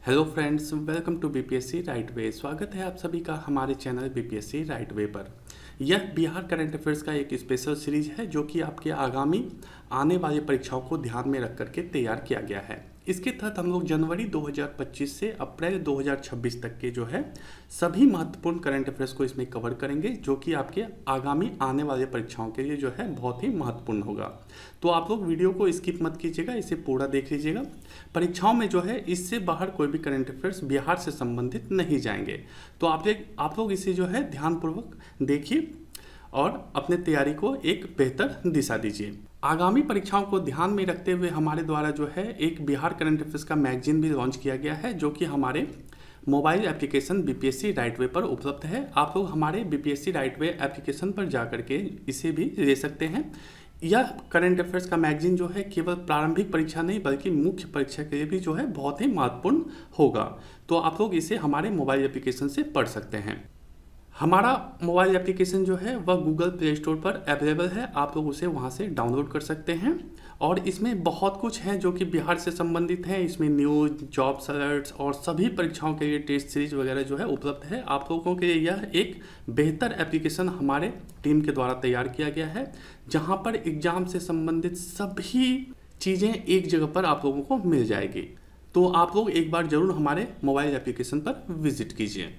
Hello friends, welcome to BPSC right way. स्वागत है आप सभी का हमारे चैनल बीपीएससी राइट वे पर। यह बिहार करंट अफेयर्स का एक स्पेशल सीरीज है जो कि आपके आगामी आने वाली परीक्षाओं को ध्यान में रख करके तैयार किया गया है। इसके तहत हम लोग जनवरी 2025 से अप्रैल 2026 तक के जो है सभी महत्वपूर्ण करंट अफेयर्स को इसमें कवर करेंगे, जो कि आपके आगामी आने वाले परीक्षाओं के लिए जो है बहुत ही महत्वपूर्ण होगा। तो आप लोग वीडियो को स्किप मत कीजिएगा, इसे पूरा देख लीजिएगा। परीक्षाओं में जो है इससे बाहर कोई भी करंट अफेयर्स बिहार से संबंधित नहीं जाएंगे। तो आप लोग इसे जो है ध्यानपूर्वक देखिए और अपने तैयारी को एक बेहतर दिशा दीजिए। आगामी परीक्षाओं को ध्यान में रखते हुए हमारे द्वारा जो है एक बिहार करंट अफेयर्स का मैगजीन भी लॉन्च किया गया है, जो कि हमारे मोबाइल एप्लीकेशन बीपीएससी राइट वे पर उपलब्ध है। आप लोग हमारे बीपीएससी राइट वे एप्लीकेशन पर जा करके इसे भी ले सकते हैं। यह करंट अफेयर्स का मैगजीन जो है केवल प्रारंभिक परीक्षा नहीं बल्कि मुख्य परीक्षा के लिए भी जो है बहुत ही महत्वपूर्ण होगा। तो आप लोग इसे हमारे मोबाइल एप्लीकेशन से पढ़ सकते हैं। हमारा मोबाइल एप्लीकेशन जो है वह गूगल प्ले स्टोर पर अवेलेबल है, आप लोग उसे वहां से डाउनलोड कर सकते हैं। और इसमें बहुत कुछ है जो कि बिहार से संबंधित है। इसमें न्यूज़, जॉब्स अलर्ट्स और सभी परीक्षाओं के लिए टेस्ट सीरीज वगैरह जो है उपलब्ध है। आप लोगों के लिए यह एक बेहतर एप्लीकेशन हमारे टीम के द्वारा तैयार किया गया है, जहाँ पर एग्जाम से संबंधित सभी चीज़ें एक जगह पर आप लोगों को मिल जाएगी। तो आप लोग एक बार जरूर हमारे मोबाइल एप्लीकेशन पर विजिट कीजिए।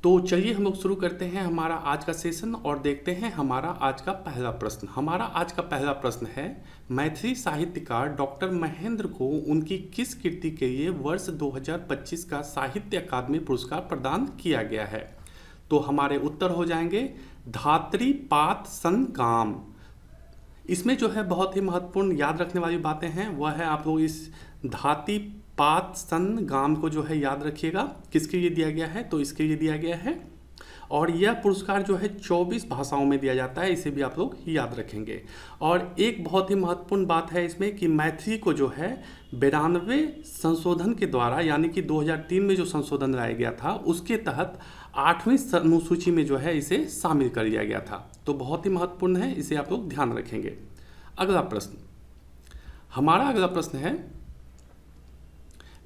तो चलिए हम लोग शुरू करते हैं हमारा आज का सेशन और देखते हैं हमारा आज का पहला प्रश्न। हमारा आज का पहला प्रश्न है, मैथिली साहित्यकार डॉक्टर महेंद्र को उनकी किस कृति के लिए वर्ष 2025 का साहित्य अकादमी पुरस्कार प्रदान किया गया है? तो हमारे उत्तर हो जाएंगे धात्री पात संगाम। इसमें जो है बहुत ही महत्वपूर्ण याद रखने वाली बातें हैं, वह है आप लोग इस धाती पात सन गाम को जो है याद रखिएगा। किसके लिए दिया गया है? तो इसके लिए दिया गया है। और यह पुरस्कार जो है 24 भाषाओं में दिया जाता है, इसे भी आप लोग याद रखेंगे। और एक बहुत ही महत्वपूर्ण बात है इसमें कि मैथिली को जो है 92 संशोधन के द्वारा, यानी कि 2003 में जो संशोधन लाया गया था उसके तहत 8वीं अनुसूची में जो है इसे शामिल कर लिया गया था। तो बहुत ही महत्वपूर्ण है, इसे आप लोग ध्यान रखेंगे। अगला प्रश्न, हमारा अगला प्रश्न है,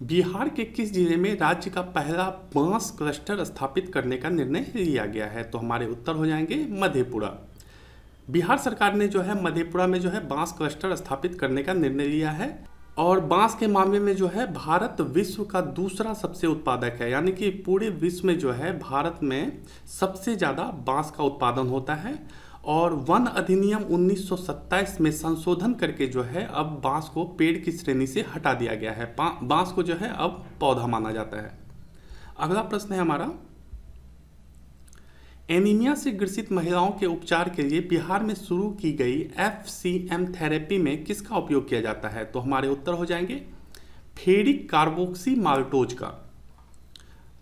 बिहार के किस जिले में राज्य का पहला बांस क्लस्टर स्थापित करने का निर्णय लिया गया है? तो हमारे उत्तर हो जाएंगे मधेपुरा। बिहार सरकार ने जो है मधेपुरा में जो है बांस क्लस्टर स्थापित करने का निर्णय लिया है। और बांस के मामले में जो है भारत विश्व का दूसरा सबसे उत्पादक है, यानी कि पूरे विश्व में जो है भारत में सबसे ज़्यादा बांस का उत्पादन होता है। और वन अधिनियम 1927 में संशोधन करके जो है अब बांस को पेड़ की श्रेणी से हटा दिया गया है। बांस को जो है अब पौधा माना जाता है। अगला प्रश्न है हमारा, एनीमिया से ग्रसित महिलाओं के उपचार के लिए बिहार में शुरू की गई FCM थेरेपी में किसका उपयोग किया जाता है? तो हमारे उत्तर हो जाएंगे फेरिक कार्बोक्सी माल्टोज का।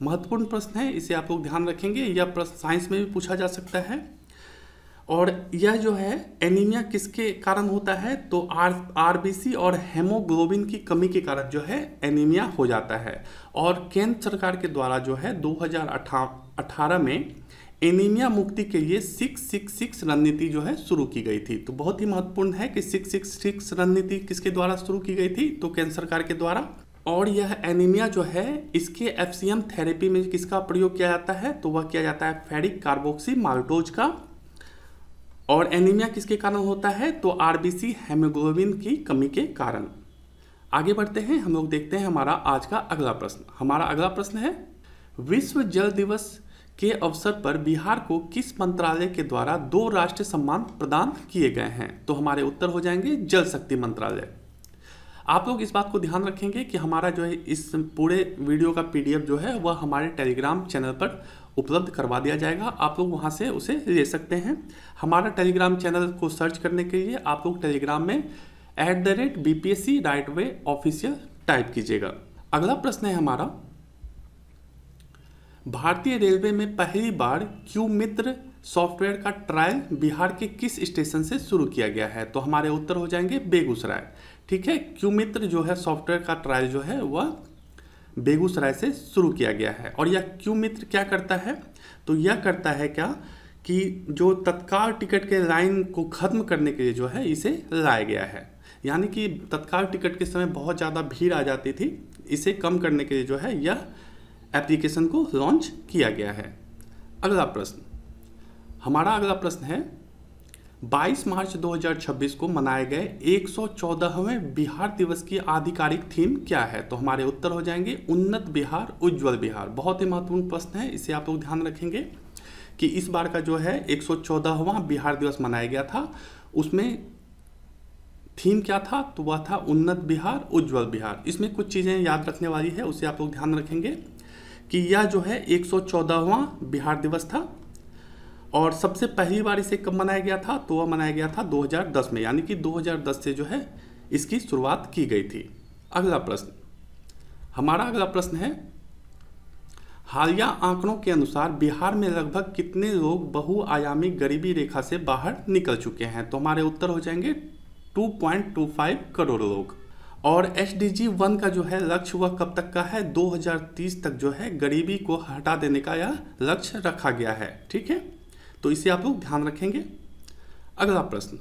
महत्वपूर्ण प्रश्न है, इसे आप लोग ध्यान रखेंगे। यह प्रश्न साइंस में भी पूछा जा सकता है। और यह जो है एनीमिया किसके कारण होता है? तो RBC और हेमोग्लोबिन की कमी के कारण जो है एनीमिया हो जाता है। और केंद्र सरकार के द्वारा जो है 2018 में एनीमिया मुक्ति के लिए 666 रणनीति जो है शुरू की गई थी। तो बहुत ही महत्वपूर्ण है कि 666 रणनीति किसके द्वारा शुरू की गई थी? तो केंद्र सरकार के द्वारा। और यह एनीमिया जो है इसके FCM थेरेपी में किसका प्रयोग किया जाता है? तो वह किया जाता है फेरिक कार्बोक्सी माल्टोज का। और एनीमिया किसके कारण होता है? तो RBC हेमोग्लोबिन की कमी के कारण। आगे बढ़ते हैं, हम लोग देखते हैं हमारा आज का अगला प्रश्न। हमारा अगला प्रश्न है, विश्व जल दिवस के अवसर पर बिहार को किस मंत्रालय के द्वारा 2 राष्ट्रीय सम्मान प्रदान किए गए हैं? तो हमारे उत्तर हो जाएंगे जल शक्ति मंत्रालय। आप लोग इस बात को ध्यान रखेंगे कि हमारा जो है इस पूरे वीडियो का PDF जो है वह हमारे टेलीग्राम चैनल पर उपलब्ध करवा दिया जाएगा। आप लोग वहां से उसे ले सकते हैं। हमारा टेलीग्राम चैनल को सर्च करने के लिए आप लोग टेलीग्राम में @BPSC right way official type कीजिएगा। अगला प्रश्न है हमारा, भारतीय रेलवे में पहली बार क्यू मित्र सॉफ्टवेयर का ट्रायल बिहार के किस स्टेशन से शुरू किया गया है? तो हमारे उत्तर हो जाएंगे बेगूसराय। ठीक है, क्यू मित्र जो है सॉफ्टवेयर का ट्रायल जो है वह बेगूसराय से शुरू किया गया है। और यह क्यू मित्र क्या करता है? तो यह करता है क्या कि जो तत्काल टिकट के लाइन को खत्म करने के लिए जो है इसे लाया गया है। यानी कि तत्काल टिकट के समय बहुत ज़्यादा भीड़ आ जाती थी, इसे कम करने के लिए जो है यह एप्लीकेशन को लॉन्च किया गया है। अगला प्रश्न, हमारा अगला प्रश्न है 22 मार्च 2026 को मनाए गए 114वें बिहार दिवस की आधिकारिक थीम क्या है? तो हमारे उत्तर हो जाएंगे उन्नत बिहार, उज्जवल बिहार। बहुत ही महत्वपूर्ण प्रश्न है, इसे आप लोग ध्यान रखेंगे कि इस बार का जो है 114वां बिहार दिवस मनाया गया था, उसमें थीम क्या था? तो वह था उन्नत बिहार, उज्जवल बिहार। इसमें कुछ चीज़ें याद रखने वाली है, उसे आप लोग ध्यान रखेंगे कि यह जो है 114वां बिहार दिवस था और सबसे पहली बार इसे कब मनाया गया था? तो वह मनाया गया था 2010 में, यानी कि 2010 से जो है इसकी शुरुआत की गई थी। अगला प्रश्न, हमारा अगला प्रश्न है हालिया आंकड़ों के अनुसार बिहार में लगभग कितने लोग बहुआयामी गरीबी रेखा से बाहर निकल चुके हैं? तो हमारे उत्तर हो जाएंगे 2.25 करोड़ लोग। और SDG 1 का जो है लक्ष्य वह कब तक का है? 2030 तक जो है गरीबी को हटा देने का यह लक्ष्य रखा गया है। ठीक है, तो इसे आप लोग ध्यान रखेंगे। अगला प्रश्न,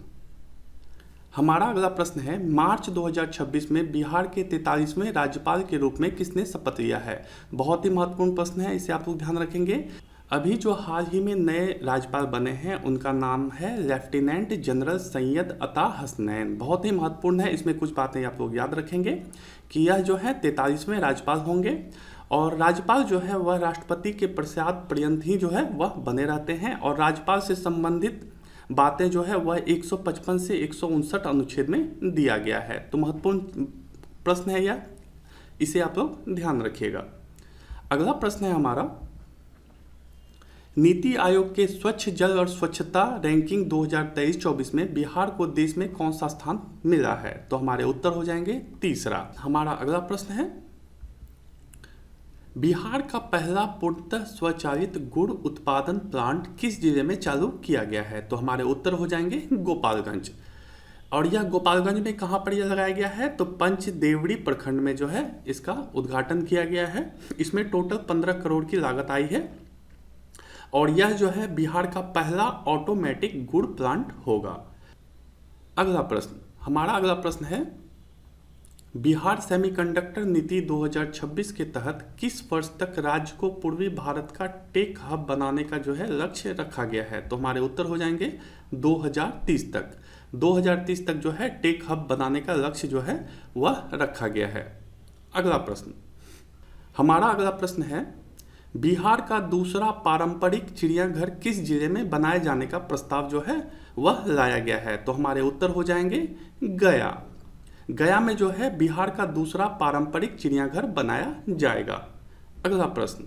हमारा अगला प्रश्न है मार्च 2026 में बिहार के 43वें राज्यपाल के रूप में किसने शपथ लिया है? बहुत ही महत्वपूर्ण प्रश्न है, इसे आप लोग ध्यान रखेंगे। अभी जो हाल ही में नए राज्यपाल बने हैं उनका नाम है लेफ्टिनेंट जनरल सैयद अता हसनैन। बहुत ही महत्वपूर्ण है, इसमें कुछ बातें आप लोग याद रखेंगे कि यह जो है 43वें राज्यपाल होंगे और राज्यपाल जो है वह राष्ट्रपति के प्रसाद पर्यंत ही जो है वह बने रहते हैं और राज्यपाल से संबंधित बातें जो है वह 155 से 159 अनुच्छेद में दिया गया है। तो महत्वपूर्ण प्रश्न है यह, इसे आप लोग ध्यान रखिएगा। अगला प्रश्न है हमारा नीति आयोग के स्वच्छ जल और स्वच्छता रैंकिंग 2023-24 में बिहार को देश में कौन सा स्थान मिला है? तो हमारे उत्तर हो जाएंगे तीसरा। हमारा अगला प्रश्न है बिहार का पहला पूर्णतः स्वचालित गुड़ उत्पादन प्लांट किस जिले में चालू किया गया है? तो हमारे उत्तर हो जाएंगे गोपालगंज। और यह गोपालगंज में कहाँ पर यह लगाया गया है? तो पंचदेवड़ी प्रखंड में जो है इसका उद्घाटन किया गया है। इसमें टोटल 15 करोड़ की लागत आई है और यह जो है बिहार का पहला ऑटोमेटिक गुड़ प्लांट होगा। अगला प्रश्न, हमारा अगला प्रश्न है बिहार सेमीकंडक्टर नीति 2026 के तहत किस वर्ष तक राज्य को पूर्वी भारत का टेक हब बनाने का जो है लक्ष्य रखा गया है? तो हमारे उत्तर हो जाएंगे 2030 तक। 2030 तक जो है टेक हब बनाने का लक्ष्य जो है वह रखा गया है। अगला प्रश्न, हमारा अगला प्रश्न है बिहार का दूसरा पारंपरिक चिड़ियाघर किस जिले में बनाए जाने का प्रस्ताव जो है वह लाया गया है? तो हमारे उत्तर हो जाएंगे गया। गया में जो है बिहार का दूसरा पारंपरिक चिड़ियाघर बनाया जाएगा। अगला प्रश्न,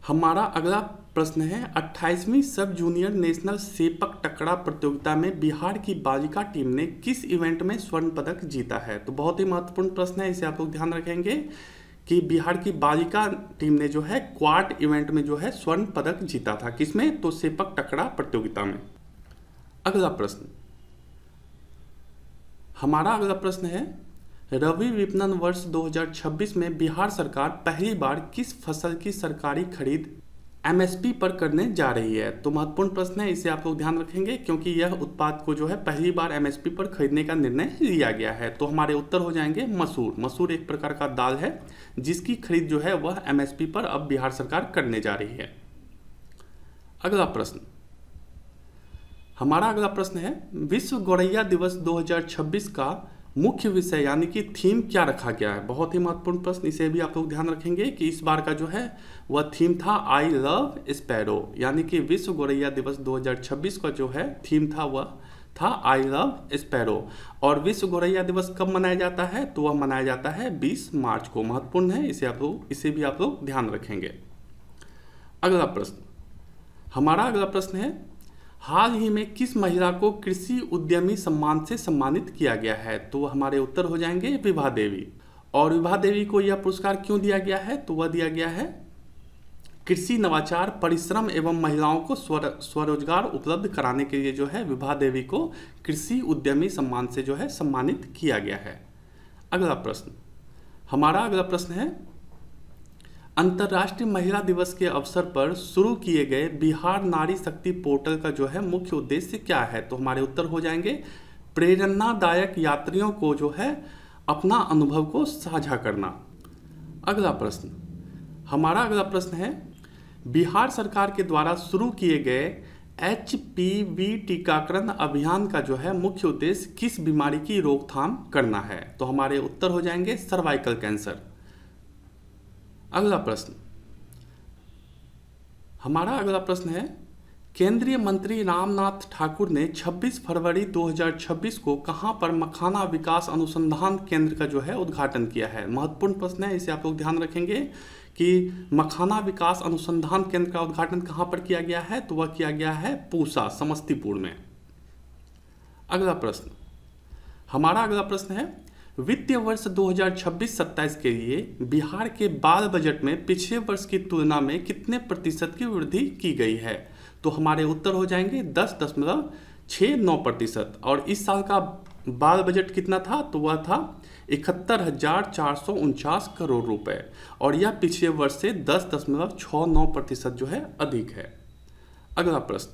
हमारा अगला प्रश्न है 28वीं सब जूनियर नेशनल सेपक टकरा प्रतियोगिता में बिहार की बालिका टीम ने किस इवेंट में स्वर्ण पदक जीता है? तो बहुत ही महत्वपूर्ण प्रश्न है, इसे आप लोग ध्यान रखेंगे कि बिहार की बालिका टीम ने जो है क्वाड इवेंट में जो है स्वर्ण पदक जीता था। किसमें? तो सेपक टकरा प्रतियोगिता में। अगला प्रश्न, हमारा अगला प्रश्न है रबी विपणन वर्ष 2026 में बिहार सरकार पहली बार किस फसल की सरकारी खरीद MSP पर करने जा रही है? तो महत्वपूर्ण प्रश्न है, इसे आप लोग ध्यान रखेंगे क्योंकि यह उत्पाद को जो है पहली बार MSP पर खरीदने का निर्णय लिया गया है। तो हमारे उत्तर हो जाएंगे मसूर। मसूर एक प्रकार का दाल है जिसकी खरीद जो है वह MSP पर अब बिहार सरकार करने जा रही है। अगला प्रश्न, हमारा अगला प्रश्न है विश्व गौरैया दिवस 2026 का मुख्य विषय यानी कि थीम क्या रखा गया है? बहुत ही महत्वपूर्ण प्रश्न, इसे भी आप लोग ध्यान रखेंगे कि इस बार का जो है वह थीम था आई लव स्पैरो, यानी कि विश्व गौरैया दिवस 2026 का जो है थीम था वह था आई लव स्पैरो। और विश्व गौरैया दिवस कब मनाया जाता है? तो वह मनाया जाता है 20 मार्च को। महत्वपूर्ण है, इसे भी आप लोग ध्यान रखेंगे। अगला प्रश्न, हमारा अगला प्रश्न है हाल ही में किस महिला को कृषि उद्यमी सम्मान से सम्मानित किया गया है? तो हमारे उत्तर हो जाएंगे विभा देवी। और विभा देवी को यह पुरस्कार क्यों दिया गया है? तो वह दिया गया है कृषि नवाचार, परिश्रम एवं महिलाओं को स्वरोजगार उपलब्ध कराने के लिए जो है विभा देवी को कृषि उद्यमी सम्मान से जो है सम्मानित किया गया है। अगला प्रश्न, हमारा अगला प्रश्न है अंतर्राष्ट्रीय महिला दिवस के अवसर पर शुरू किए गए बिहार नारी शक्ति पोर्टल का जो है मुख्य उद्देश्य क्या है? तो हमारे उत्तर हो जाएंगे प्रेरणादायक यात्रियों को जो है अपना अनुभव को साझा करना। अगला प्रश्न, हमारा अगला प्रश्न है, बिहार सरकार के द्वारा शुरू किए गए HPV टीकाकरण अभियान का जो है मुख्य उद्देश्य किस बीमारी की रोकथाम करना है? तो हमारे उत्तर हो जाएंगे सर्वाइकल कैंसर। अगला प्रश्न, हमारा अगला प्रश्न है, केंद्रीय मंत्री रामनाथ ठाकुर ने 26 फरवरी 2026 को कहां पर मखाना विकास अनुसंधान केंद्र का जो है उद्घाटन किया है? महत्वपूर्ण प्रश्न है, इसे आप लोग ध्यान रखेंगे कि मखाना विकास अनुसंधान केंद्र का उद्घाटन कहां पर किया गया है? तो वह किया गया है पूसा, समस्तीपुर में। अगला प्रश्न, हमारा अगला प्रश्न है, वित्तीय वर्ष 2026-27 के लिए बिहार के बाल बजट में पिछले वर्ष की तुलना में कितने प्रतिशत की वृद्धि की गई है? तो हमारे उत्तर हो जाएंगे 10.69%। और इस साल का बाल बजट कितना था? तो वह था 71,449 करोड़ रुपए, और यह पिछले वर्ष से 10.69% जो है अधिक है। अगला प्रश्न,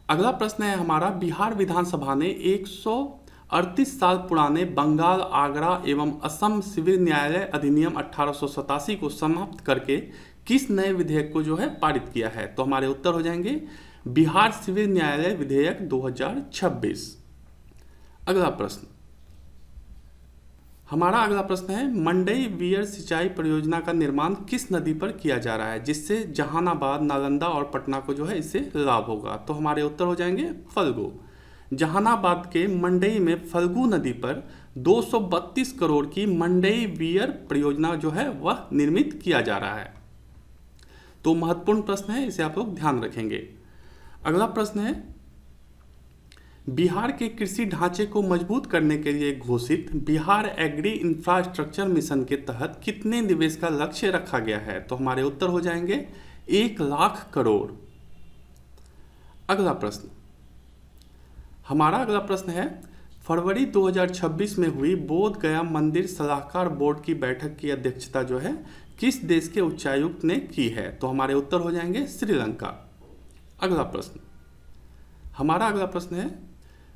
अगला प्रश्न है हमारा, बिहार विधानसभा ने 138 साल पुराने बंगाल, आगरा एवं असम सिविल न्यायालय अधिनियम 1887 को समाप्त करके किस नए विधेयक को जो है पारित किया है? तो हमारे उत्तर हो जाएंगे बिहार सिविल न्यायालय विधेयक 2026। अगला प्रश्न, हमारा अगला प्रश्न है, मंडई वियर सिंचाई परियोजना का निर्माण किस नदी पर किया जा रहा है जिससे जहानाबाद, नालंदा और पटना को जो है इससे लाभ होगा? तो हमारे उत्तर हो जाएंगे फल्गु। जहानाबाद के मंडई में फल्गु नदी पर 232 करोड़ की मंडई वियर परियोजना जो है वह निर्मित किया जा रहा है। तो महत्वपूर्ण प्रश्न है, इसे आप लोग ध्यान रखेंगे। अगला प्रश्न है, बिहार के कृषि ढांचे को मजबूत करने के लिए घोषित बिहार एग्री इंफ्रास्ट्रक्चर मिशन के तहत कितने निवेश का लक्ष्य रखा गया है? तो हमारे उत्तर हो जाएंगे 1 लाख करोड़। अगला प्रश्न, हमारा अगला प्रश्न है, फरवरी 2026 में हुई बोध गया मंदिर सलाहकार बोर्ड की बैठक की अध्यक्षता जो है किस देश के उच्चायुक्त ने की है? तो हमारे उत्तर हो जाएंगे श्रीलंका। अगला प्रश्न, हमारा अगला प्रश्न है,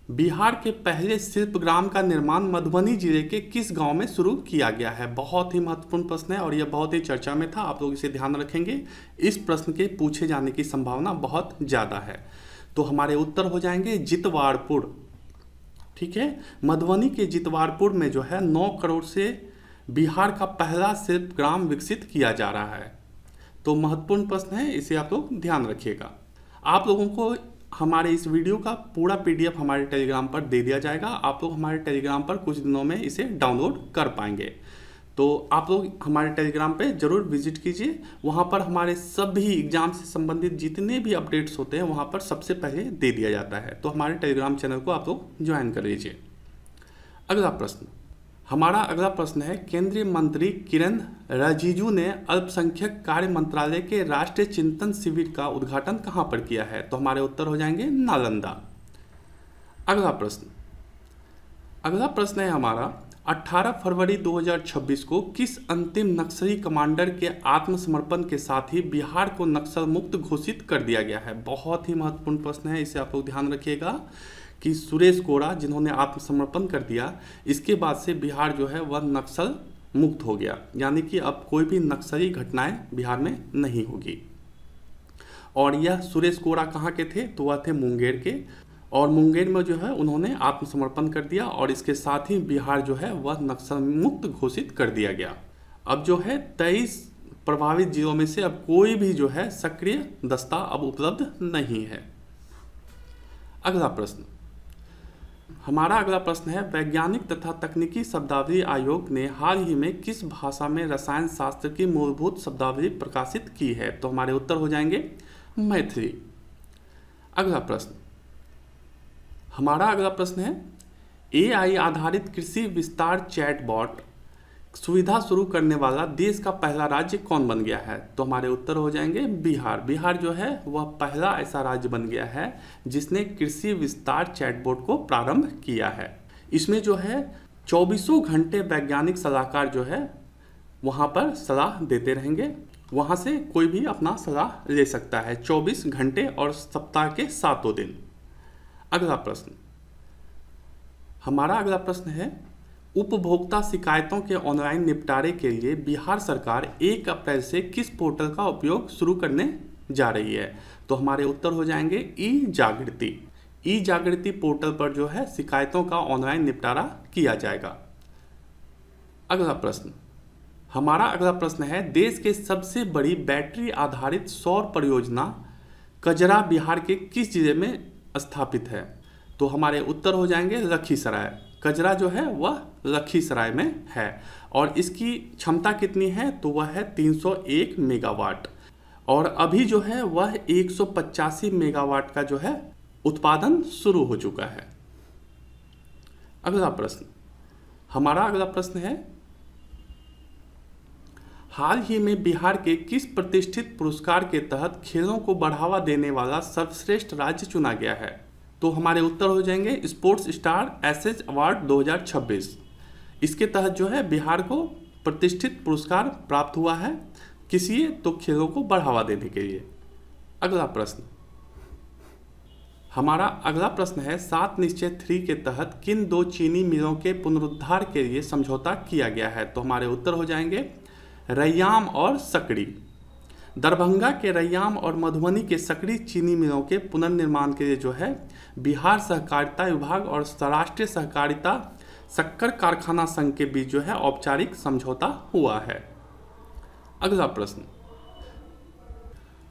बिहार के पहले शिल्पग्राम का निर्माण मधुबनी जिले के किस गांव में शुरू किया गया है? बहुत ही महत्वपूर्ण प्रश्न है और यह बहुत ही चर्चा में था, आप लोग इसे ध्यान रखेंगे। इस प्रश्न के पूछे जाने की संभावना बहुत ज़्यादा है। तो हमारे उत्तर हो जाएंगे जितवारपुर। ठीक है, मधुबनी के जितवारपुर में जो है 9 करोड़ से बिहार का पहला शिल्पग्राम विकसित किया जा रहा है। तो महत्वपूर्ण प्रश्न है, इसे आप लोग ध्यान रखिएगा। आप लोगों को हमारे इस वीडियो का पूरा PDF हमारे टेलीग्राम पर दे दिया जाएगा। आप लोग हमारे टेलीग्राम पर कुछ दिनों में इसे डाउनलोड कर पाएंगे। तो आप लोग हमारे टेलीग्राम पे जरूर विजिट कीजिए। वहाँ पर हमारे सभी एग्जाम से संबंधित जितने भी अपडेट्स होते हैं वहाँ पर सबसे पहले दे दिया जाता है। तो हमारे टेलीग्राम चैनल को आप लोग ज्वाइन कर लीजिए। अगला प्रश्न, हमारा अगला प्रश्न है, केंद्रीय मंत्री किरण रिजिजू ने अल्पसंख्यक कार्य मंत्रालय के राष्ट्रीय चिंतन शिविर का उद्घाटन कहां पर किया है? तो हमारे उत्तर हो जाएंगे नालंदा। अगला प्रश्न है हमारा, 18 फरवरी 2026 को किस अंतिम नक्सली कमांडर के आत्मसमर्पण के साथ ही बिहार को नक्सल मुक्त घोषित कर दिया गया है? बहुत ही महत्वपूर्ण प्रश्न है, इसे आप लोग ध्यान रखिएगा कि सुरेश कोड़ा जिन्होंने आत्मसमर्पण कर दिया, इसके बाद से बिहार जो है वह नक्सल मुक्त हो गया, यानी कि अब कोई भी नक्सली घटनाएं बिहार में नहीं होगी। और यह सुरेश कोड़ा कहाँ के थे? तो वह थे मुंगेर के, और मुंगेर में जो है उन्होंने आत्मसमर्पण कर दिया और इसके साथ ही बिहार जो है वह नक्सल मुक्त घोषित कर दिया गया। अब जो है 23 प्रभावित जिलों में से अब कोई भी जो है सक्रिय दस्ता अब उपलब्ध नहीं है। अगला प्रश्न, हमारा अगला प्रश्न है, वैज्ञानिक तथा तकनीकी शब्दावली आयोग ने हाल ही में किस भाषा में रसायन शास्त्र की मूलभूत शब्दावली प्रकाशित की है? तो हमारे उत्तर हो जाएंगे मैथिली। अगला प्रश्न, हमारा अगला प्रश्न है, AI आधारित कृषि विस्तार चैटबॉट सुविधा शुरू करने वाला देश का पहला राज्य कौन बन गया है? तो हमारे उत्तर हो जाएंगे बिहार। बिहार जो है वह पहला ऐसा राज्य बन गया है जिसने कृषि विस्तार चैटबॉट को प्रारंभ किया है। इसमें जो है 24 घंटे वैज्ञानिक सलाहकार जो है वहाँ पर सलाह देते रहेंगे। वहाँ से कोई भी अपना सलाह ले सकता है 24 घंटे और सप्ताह के 7 दिन। अगला प्रश्न, हमारा अगला प्रश्न है, उपभोक्ता शिकायतों के ऑनलाइन निपटारे के लिए बिहार सरकार 1 अप्रैल से किस पोर्टल का उपयोग शुरू करने जा रही है? तो हमारे उत्तर हो जाएंगे ई जागृति। ई जागृति पोर्टल पर जो है शिकायतों का ऑनलाइन निपटारा किया जाएगा। अगला प्रश्न, हमारा अगला प्रश्न है, देश के सबसे बड़ी बैटरी आधारित सौर परियोजना कजरा बिहार के किस जिले में स्थापित है? तो हमारे उत्तर हो जाएंगे लखीसराय। कजरा जो है वह लखीसराय में है और इसकी क्षमता कितनी है? तो वह है 301 मेगावाट और अभी जो है वह 185 मेगावाट का जो है उत्पादन शुरू हो चुका है। अगला प्रश्न, हमारा अगला प्रश्न है, हाल ही में बिहार के किस प्रतिष्ठित पुरस्कार के तहत खेलों को बढ़ावा देने वाला सर्वश्रेष्ठ राज्य चुना गया है? तो हमारे उत्तर हो जाएंगे स्पोर्ट्स स्टार एसेज अवार्ड 2026। इसके तहत जो है बिहार को प्रतिष्ठित पुरस्कार प्राप्त हुआ है, किस लिए? तो खेलों को बढ़ावा देने के लिए। अगला प्रश्न, हमारा अगला प्रश्न है, 7 निश्चय 3 के तहत किन 2 चीनी मिलों के पुनरुद्धार के लिए समझौता किया गया है? तो हमारे उत्तर हो जाएंगे रैयाम और सकड़ी। दरभंगा के रैयाम और मधुबनी के सकड़ी चीनी मिलों के पुनर्निर्माण के लिए जो है बिहार सहकारिता विभाग और राष्ट्रीय सहकारिता शक्कर कारखाना संघ के बीच जो है औपचारिक समझौता हुआ है। अगला प्रश्न,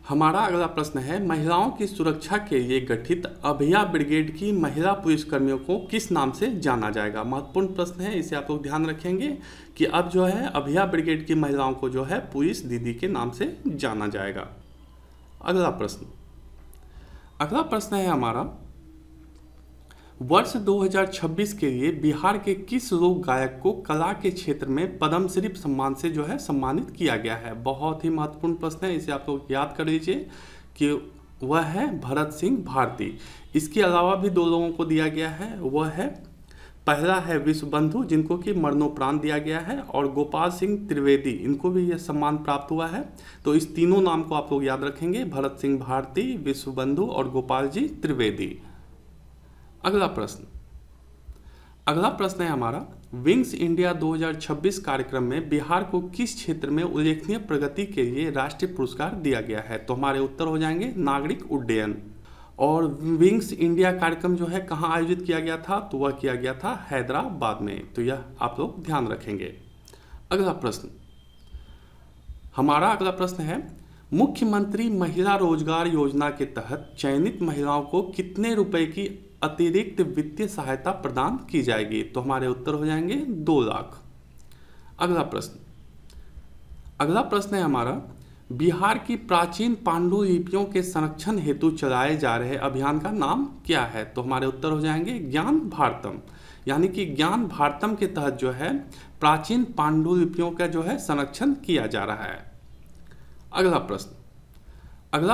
हमारा अगला प्रश्न है, महिलाओं की सुरक्षा के लिए गठित अभया ब्रिगेड की महिला पुलिसकर्मियों को किस नाम से जाना जाएगा? महत्वपूर्ण प्रश्न है, इसे आप लोग ध्यान रखेंगे कि अब जो है अभया ब्रिगेड की महिलाओं को जो है पुलिस दीदी के नाम से जाना जाएगा। अगला प्रश्न है हमारा, वर्ष 2026 के लिए बिहार के किस लोक गायक को कला के क्षेत्र में पद्मश्री सम्मान से जो है सम्मानित किया गया है? बहुत ही महत्वपूर्ण प्रश्न है, इसे आप लोग याद कर लीजिए कि वह है भरत सिंह भारती। इसके अलावा भी 2 लोगों को दिया गया है, वह है, पहला है विश्वबंधु जिनको कि मरणोपरांत दिया गया है, और गोपाल सिंह त्रिवेदी, इनको भी यह सम्मान प्राप्त हुआ है। तो इस तीनों नाम को आप लोग याद रखेंगे, भरत सिंह भारती, विश्वबंधु और गोपाल जी त्रिवेदी। अगला प्रश्न है हमारा, विंग्स इंडिया 2026 कार्यक्रम में बिहार को किस क्षेत्र में उल्लेखनीय प्रगति के लिए राष्ट्रीय पुरस्कार दिया गया है? तो हमारे उत्तर हो जाएंगे नागरिक उड्डयन। और विंग्स इंडिया कार्यक्रम जो है कहाँ आयोजित किया गया था? तो वह किया गया था हैदराबाद में। तो यह आप लोग ध्यान रखेंगे। अगला प्रश्न, हमारा अगला प्रश्न है, मुख्यमंत्री महिला रोजगार योजना के तहत चयनित महिलाओं को कितने रुपए की अतिरिक्त वित्तीय सहायता प्रदान की जाएगी? तो हमारे उत्तर हो जाएंगे 2 लाख। अगला प्रश्न है हमारा, बिहार की प्राचीन पांडुलिपियों के संरक्षण हेतु चलाए जा रहे अभियान का नाम क्या है? तो हमारे उत्तर हो जाएंगे ज्ञान भारतम। यानी कि ज्ञान भारतम के तहत जो है प्राचीन पांडुलिपियों का जो है संरक्षण किया जा रहा है। अगला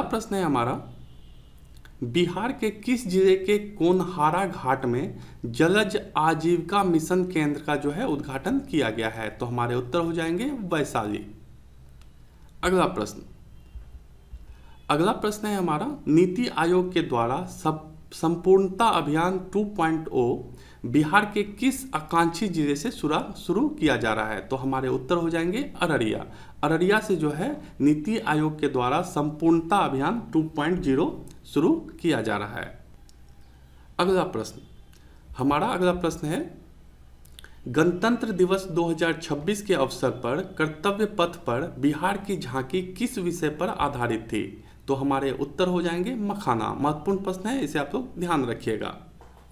प्रश्न है हमारा, बिहार के किस जिले के कोनहारा घाट में जलज आजीविका मिशन केंद्र का जो है उद्घाटन किया गया है? तो हमारे उत्तर हो जाएंगे वैशाली। अगला प्रश्न है हमारा, नीति आयोग के द्वारा संपूर्णता अभियान 2.0 बिहार के किस आकांक्षी जिले से शुरू किया जा रहा है? तो हमारे उत्तर हो जाएंगे अररिया। अररिया से जो है नीति आयोग के द्वारा संपूर्णता अभियान 2.0 शुरू किया जा रहा है। हमारा अगला प्रश्न है, गणतंत्र दिवस 2026 के अवसर पर कर्तव्य पथ पर बिहार की झांकी किस विषय पर आधारित थी? तो हमारे उत्तर हो जाएंगे मखाना। महत्वपूर्ण प्रश्न है, इसे आप लोग ध्यान रखिएगा।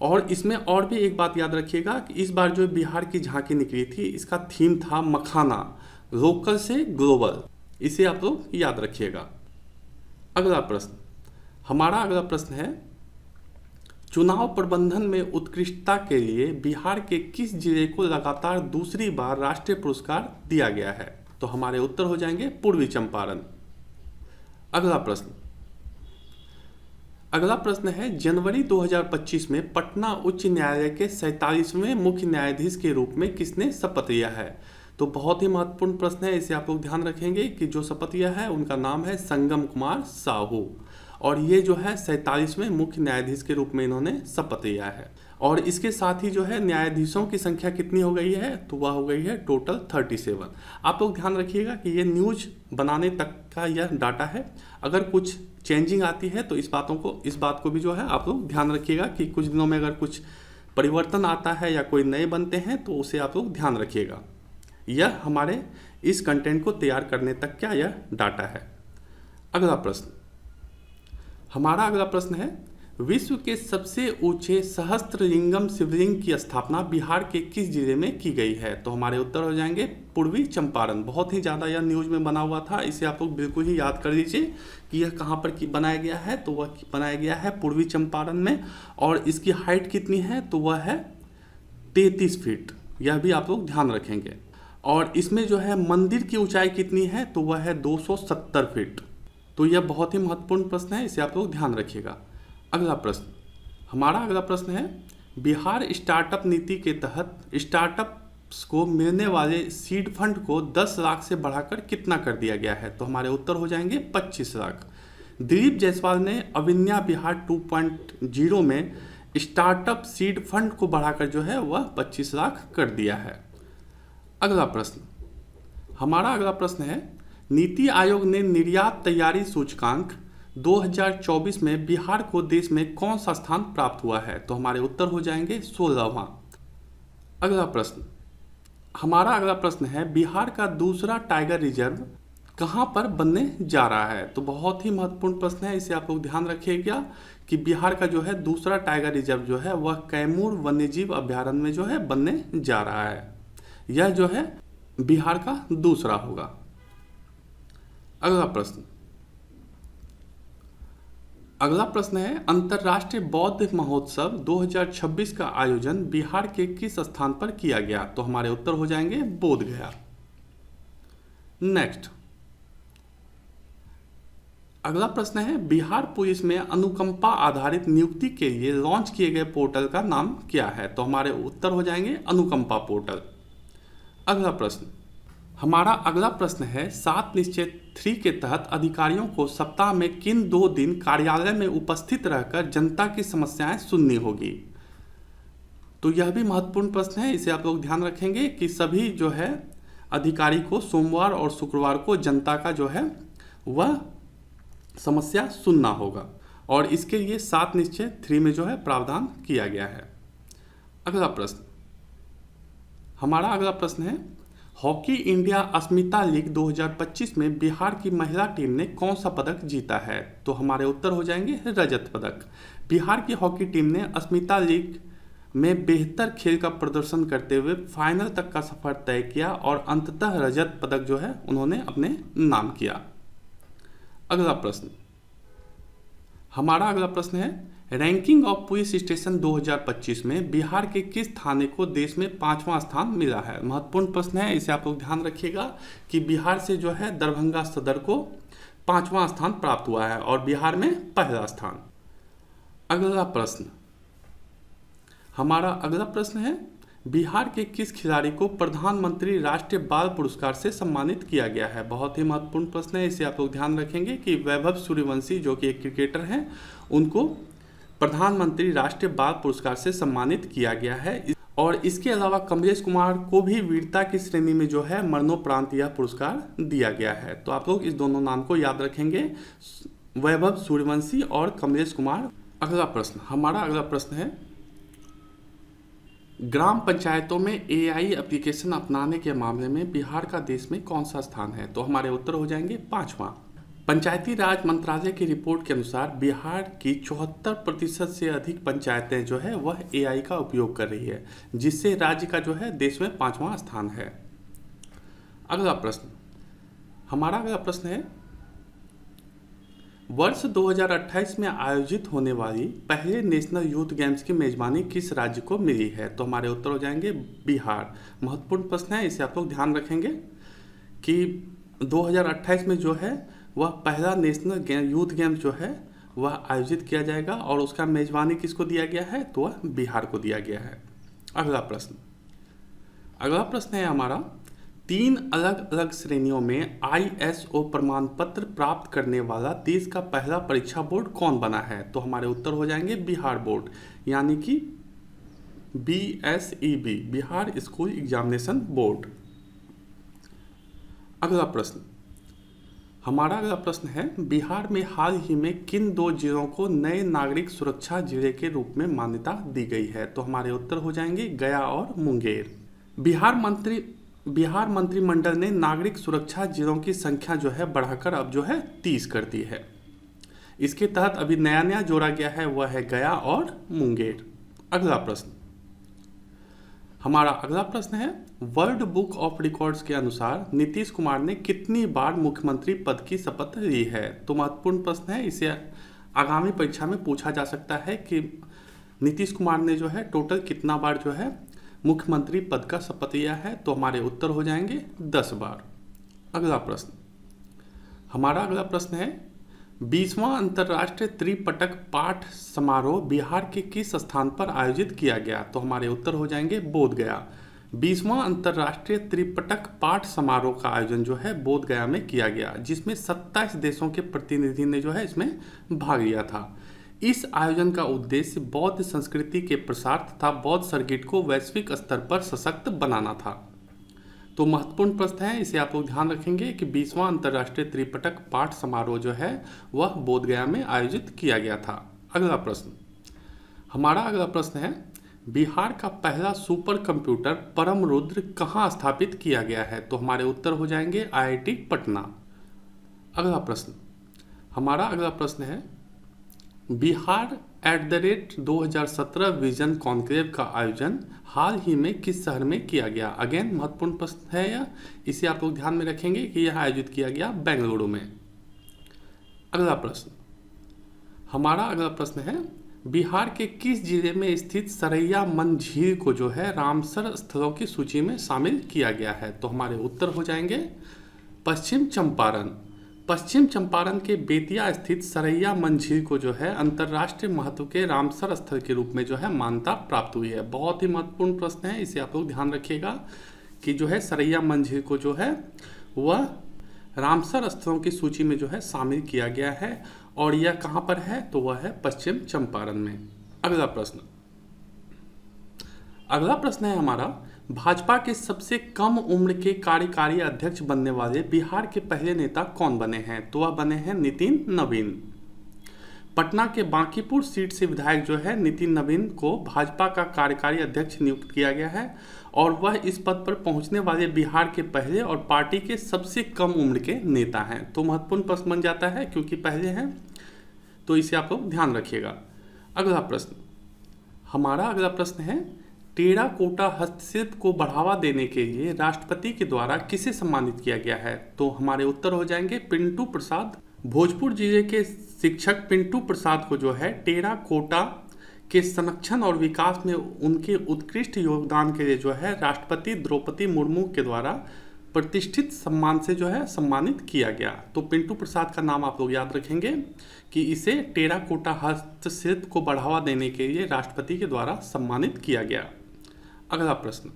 और इसमें और भी एक बात याद रखिएगा कि इस बार जो बिहार की झांकी निकली थी इसका थीम था मखाना, लोकल से ग्लोबल। इसे आप लोग याद रखिएगा। हमारा अगला प्रश्न है, चुनाव प्रबंधन में उत्कृष्टता के लिए बिहार के किस जिले को लगातार दूसरी बार राष्ट्रीय पुरस्कार दिया गया है? तो हमारे उत्तर हो जाएंगे पूर्वी चंपारण। अगला प्रश्न है, जनवरी 2025 में पटना उच्च न्यायालय के 47वें मुख्य न्यायाधीश के रूप में किसने शपथ लिया है? तो बहुत ही महत्वपूर्ण प्रश्न है, इसे आप लोग ध्यान रखेंगे कि जो शपथ लिया है उनका नाम है संगम कुमार साहू, और ये जो है 47वें मुख्य न्यायाधीश के रूप में इन्होंने शपथ लिया है। और इसके साथ ही जो है न्यायाधीशों की संख्या कितनी हो गई है, तो वह हो गई है टोटल 37। आप लोग ध्यान रखिएगा कि ये न्यूज बनाने तक का यह डाटा है। अगर कुछ चेंजिंग आती है तो इस बात को भी जो है आप लोग ध्यान रखिएगा कि कुछ दिनों में अगर कुछ परिवर्तन आता है या कोई नए बनते हैं तो उसे आप लोग ध्यान रखिएगा। यह हमारे इस कंटेंट को तैयार करने तक क्या यह डाटा है। अगला प्रश्न, हमारा अगला प्रश्न है, विश्व के सबसे ऊंचे सहस्त्रलिंगम शिवलिंग की स्थापना बिहार के किस जिले में की गई है? तो हमारे उत्तर हो जाएंगे पूर्वी चंपारण। बहुत ही ज़्यादा यह न्यूज में बना हुआ था, इसे आप लोग बिल्कुल ही याद कर लीजिए कि यह कहाँ पर बनाया गया है। तो वह बनाया गया है पूर्वी चंपारण में, और इसकी हाइट कितनी है, तो वह है 33 फीट। यह भी आप लोग ध्यान रखेंगे। और इसमें जो है मंदिर की ऊंचाई कितनी है, तो वह है 270 फीट। तो यह बहुत ही महत्वपूर्ण प्रश्न है, इसे आप लोग ध्यान रखिएगा। अगला प्रश्न, हमारा अगला प्रश्न है, बिहार स्टार्टअप नीति के तहत स्टार्टअप्स को मिलने वाले सीड फंड को 10 लाख से बढ़ाकर कितना कर दिया गया है? तो हमारे उत्तर हो जाएंगे 25 लाख। दिलीप जायसवाल ने अविन्या बिहार 2.0 में स्टार्टअप सीड फंड को बढ़ाकर जो है वह 25 लाख कर दिया है। अगला प्रश्न, हमारा अगला प्रश्न है, नीति आयोग ने निर्यात तैयारी सूचकांक 2024 में बिहार को देश में कौन सा स्थान प्राप्त हुआ है? तो हमारे उत्तर हो जाएंगे 16वां। अगला प्रश्न, हमारा अगला प्रश्न है, बिहार का दूसरा टाइगर रिजर्व कहां पर बनने जा रहा है? तो बहुत ही महत्वपूर्ण प्रश्न है, इसे आप लोग ध्यान रखिएगा कि बिहार का जो है दूसरा टाइगर रिजर्व जो है वह कैमूर वन्यजीव अभ्यारण्य में जो है बनने जा रहा है। यह जो है बिहार का दूसरा होगा। अगला प्रश्न, अगला प्रश्न है, अंतर्राष्ट्रीय बौद्ध महोत्सव 2026 का आयोजन बिहार के किस स्थान पर किया गया? तो हमारे उत्तर हो जाएंगे बोधगया। नेक्स्ट, अगला प्रश्न है, बिहार पुलिस में अनुकंपा आधारित नियुक्ति के लिए लॉन्च किए गए पोर्टल का नाम क्या है? तो हमारे उत्तर हो जाएंगे अनुकंपा पोर्टल। अगला प्रश्न, हमारा अगला प्रश्न है, 7 निश्चय 3 के तहत अधिकारियों को सप्ताह में किन 2 दिन कार्यालय में उपस्थित रहकर जनता की समस्याएं सुननी होगी? तो यह भी महत्वपूर्ण प्रश्न है, इसे आप लोग ध्यान रखेंगे कि सभी जो है अधिकारी को सोमवार और शुक्रवार को जनता का जो है वह समस्या सुनना होगा, और इसके लिए 7 निश्चय 3 में जो है प्रावधान किया गया है। अगला प्रश्न, हमारा अगला प्रश्न है, हॉकी इंडिया अस्मिता लीग 2025 में बिहार की महिला टीम ने कौन सा पदक जीता है? तो हमारे उत्तर हो जाएंगे रजत पदक। बिहार की हॉकी टीम ने अस्मिता लीग में बेहतर खेल का प्रदर्शन करते हुए फाइनल तक का सफर तय किया और अंततः रजत पदक जो है उन्होंने अपने नाम किया। अगला प्रश्न, हमारा अगला प्रश्न है, रैंकिंग ऑफ पुलिस स्टेशन 2025 में बिहार के किस थाने को देश में 5वां स्थान मिला है? महत्वपूर्ण प्रश्न है, इसे आप लोग ध्यान रखिएगा कि बिहार से जो है दरभंगा सदर को 5वां स्थान प्राप्त हुआ है और बिहार में पहला स्थान। अगला प्रश्न, हमारा अगला प्रश्न है, बिहार के किस खिलाड़ी को प्रधानमंत्री राष्ट्रीय बाल पुरस्कार से सम्मानित किया गया है? बहुत ही महत्वपूर्ण प्रश्न है, इसे आप लोग ध्यान रखेंगे कि वैभव सूर्यवंशी जो कि एक क्रिकेटर हैं, उनको प्रधानमंत्री राष्ट्रीय बाल पुरस्कार से सम्मानित किया गया है। और इसके अलावा कमलेश कुमार को भी वीरता की श्रेणी में जो है मरणोपरांत यह पुरस्कार दिया गया है। तो आप लोग इस दोनों नाम को याद रखेंगे, वैभव सूर्यवंशी और कमलेश कुमार। अगला प्रश्न, हमारा अगला प्रश्न है, ग्राम पंचायतों में AI एप्लीकेशन अपनाने के मामले में बिहार का देश में कौन सा स्थान है? तो हमारे उत्तर हो जाएंगे 5वां। पंचायती राज मंत्रालय की रिपोर्ट के अनुसार बिहार की 74% से अधिक पंचायतें जो है वह AI का उपयोग कर रही है, जिससे राज्य का जो है देश में 5वां स्थान है। अगला प्रश्न, हमारा अगला प्रश्न है, वर्ष 2028 में आयोजित होने वाली पहले नेशनल यूथ गेम्स की मेजबानी किस राज्य को मिली है? तो हमारे उत्तर हो जाएंगे बिहार। महत्वपूर्ण प्रश्न है, इसे आप लोग ध्यान रखेंगे कि 2028 में जो है वह पहला नेशनल यूथ गेम्स जो है वह आयोजित किया जाएगा और उसका मेजबानी किसको दिया गया है? तो वह बिहार को दिया गया है। अगला प्रश्न, अगला प्रश्न है हमारा, 3 अलग अलग श्रेणियों में ISO प्रमाण पत्र प्राप्त करने वाला देश का पहला परीक्षा बोर्ड कौन बना है? तो हमारे उत्तर हो जाएंगे बिहार बोर्ड। यानी कि BSEB, Bihar school examination board. अगला प्रश्न, हमारा अगला प्रश्न है, बिहार में हाल ही में किन 2 जिलों को नए नागरिक सुरक्षा जिले के रूप में मान्यता दी गई है? तो हमारे उत्तर हो जाएंगे गया और मुंगेर। बिहार मंत्रिमंडल ने नागरिक सुरक्षा जिलों की संख्या जो है बढ़ाकर अब जो है 30 कर दी है। इसके तहत अभी नया जोड़ा गया है, वह है गया और मुंगेर। अगला प्रश्न, हमारा अगला प्रश्न है, वर्ल्ड बुक ऑफ रिकॉर्ड्स के अनुसार नीतीश कुमार ने कितनी बार मुख्यमंत्री पद की शपथ ली है? तो महत्वपूर्ण प्रश्न है, इसे आगामी परीक्षा में पूछा जा सकता है कि नीतीश कुमार ने जो है टोटल कितना बार जो है मुख्यमंत्री पद का शपथ लिया है? तो हमारे उत्तर हो जाएंगे 10 बार। अगला प्रश्न, हमारा अगला प्रश्न है, 20वां अंतर्राष्ट्रीय त्रिपटक पाठ समारोह बिहार के किस स्थान पर आयोजित किया गया? तो हमारे उत्तर हो जाएंगे बोधगया। 20वां अंतर्राष्ट्रीय त्रिपटक पाठ समारोह का आयोजन जो है बोधगया में किया गया, जिसमें 27 देशों के प्रतिनिधि ने जो है इसमें भाग लिया था। इस आयोजन का उद्देश्य बौद्ध संस्कृति के प्रसार तथा बौद्ध सर्किट को वैश्विक स्तर पर सशक्त बनाना था। तो महत्वपूर्ण प्रश्न है, इसे आप लोग ध्यान रखेंगे कि 20वां अंतर्राष्ट्रीय त्रिपटक पाठ समारोह जो है वह बोधगया में आयोजित किया गया था। अगला प्रश्न, हमारा अगला प्रश्न है, बिहार का पहला सुपर कंप्यूटर परम रुद्र कहाँ स्थापित किया गया है? तो हमारे उत्तर हो जाएंगे IIT पटना। अगला प्रश्न, हमारा अगला प्रश्न है, बिहार @2017 विजन कॉन्क्लेव का आयोजन हाल ही में किस शहर में किया गया? अगेन महत्वपूर्ण प्रश्न है यह, इसे आप लोग ध्यान में रखेंगे कि यह आयोजित किया गया बेंगलुरु में। अगला प्रश्न, हमारा अगला प्रश्न है, बिहार के किस जिले में स्थित सरैया मन झील को जो है रामसर स्थलों की सूची में शामिल किया गया है? तो हमारे उत्तर हो जाएंगे पश्चिम चंपारण। पश्चिम चंपारण के बेतिया स्थित सरैया मन झील को जो है अंतर्राष्ट्रीय महत्व के रामसर स्थल के रूप में जो है मान्यता प्राप्त हुई है। बहुत ही महत्वपूर्ण प्रश्न है, इसे आप लोग ध्यान रखिएगा कि जो है सरैया मन झील को जो है वह रामसर स्थलों की सूची में जो है शामिल किया गया है, और यह कहाँ पर है? तो वह है पश्चिम चंपारण में। अगला प्रश्न, अगला प्रश्न है हमारा, भाजपा के सबसे कम उम्र के कार्यकारी अध्यक्ष बनने वाले बिहार के पहले नेता कौन बने हैं? तो वह बने हैं नितिन नवीन। पटना के बांकीपुर सीट से विधायक जो है नितिन नवीन को भाजपा का कार्यकारी अध्यक्ष नियुक्त किया गया है, और वह इस पद पर पहुंचने वाले बिहार के पहले और पार्टी के सबसे कम उम्र के नेता हैं। तो महत्वपूर्ण प्रश्न बन जाता है क्योंकि पहले हैं, तो इसे आप लोग ध्यान रखिएगा। अगला प्रश्न, हमारा अगला प्रश्न है, टेराकोटा हस्तशिल्प को बढ़ावा देने के लिए राष्ट्रपति के द्वारा किसे सम्मानित किया गया है? तो हमारे उत्तर हो जाएंगे पिंटू प्रसाद। भोजपुर जिले के शिक्षक पिंटू प्रसाद को जो है टेराकोटा के संरक्षण और विकास में उनके उत्कृष्ट योगदान के लिए जो है राष्ट्रपति द्रौपदी मुर्मू के द्वारा प्रतिष्ठित सम्मान से जो है सम्मानित किया गया। तो पिंटू प्रसाद का नाम आप लोग याद रखेंगे कि इसे टेराकोटा हस्तशिल्प को बढ़ावा देने के लिए राष्ट्रपति के द्वारा सम्मानित किया गया। अगला प्रश्न,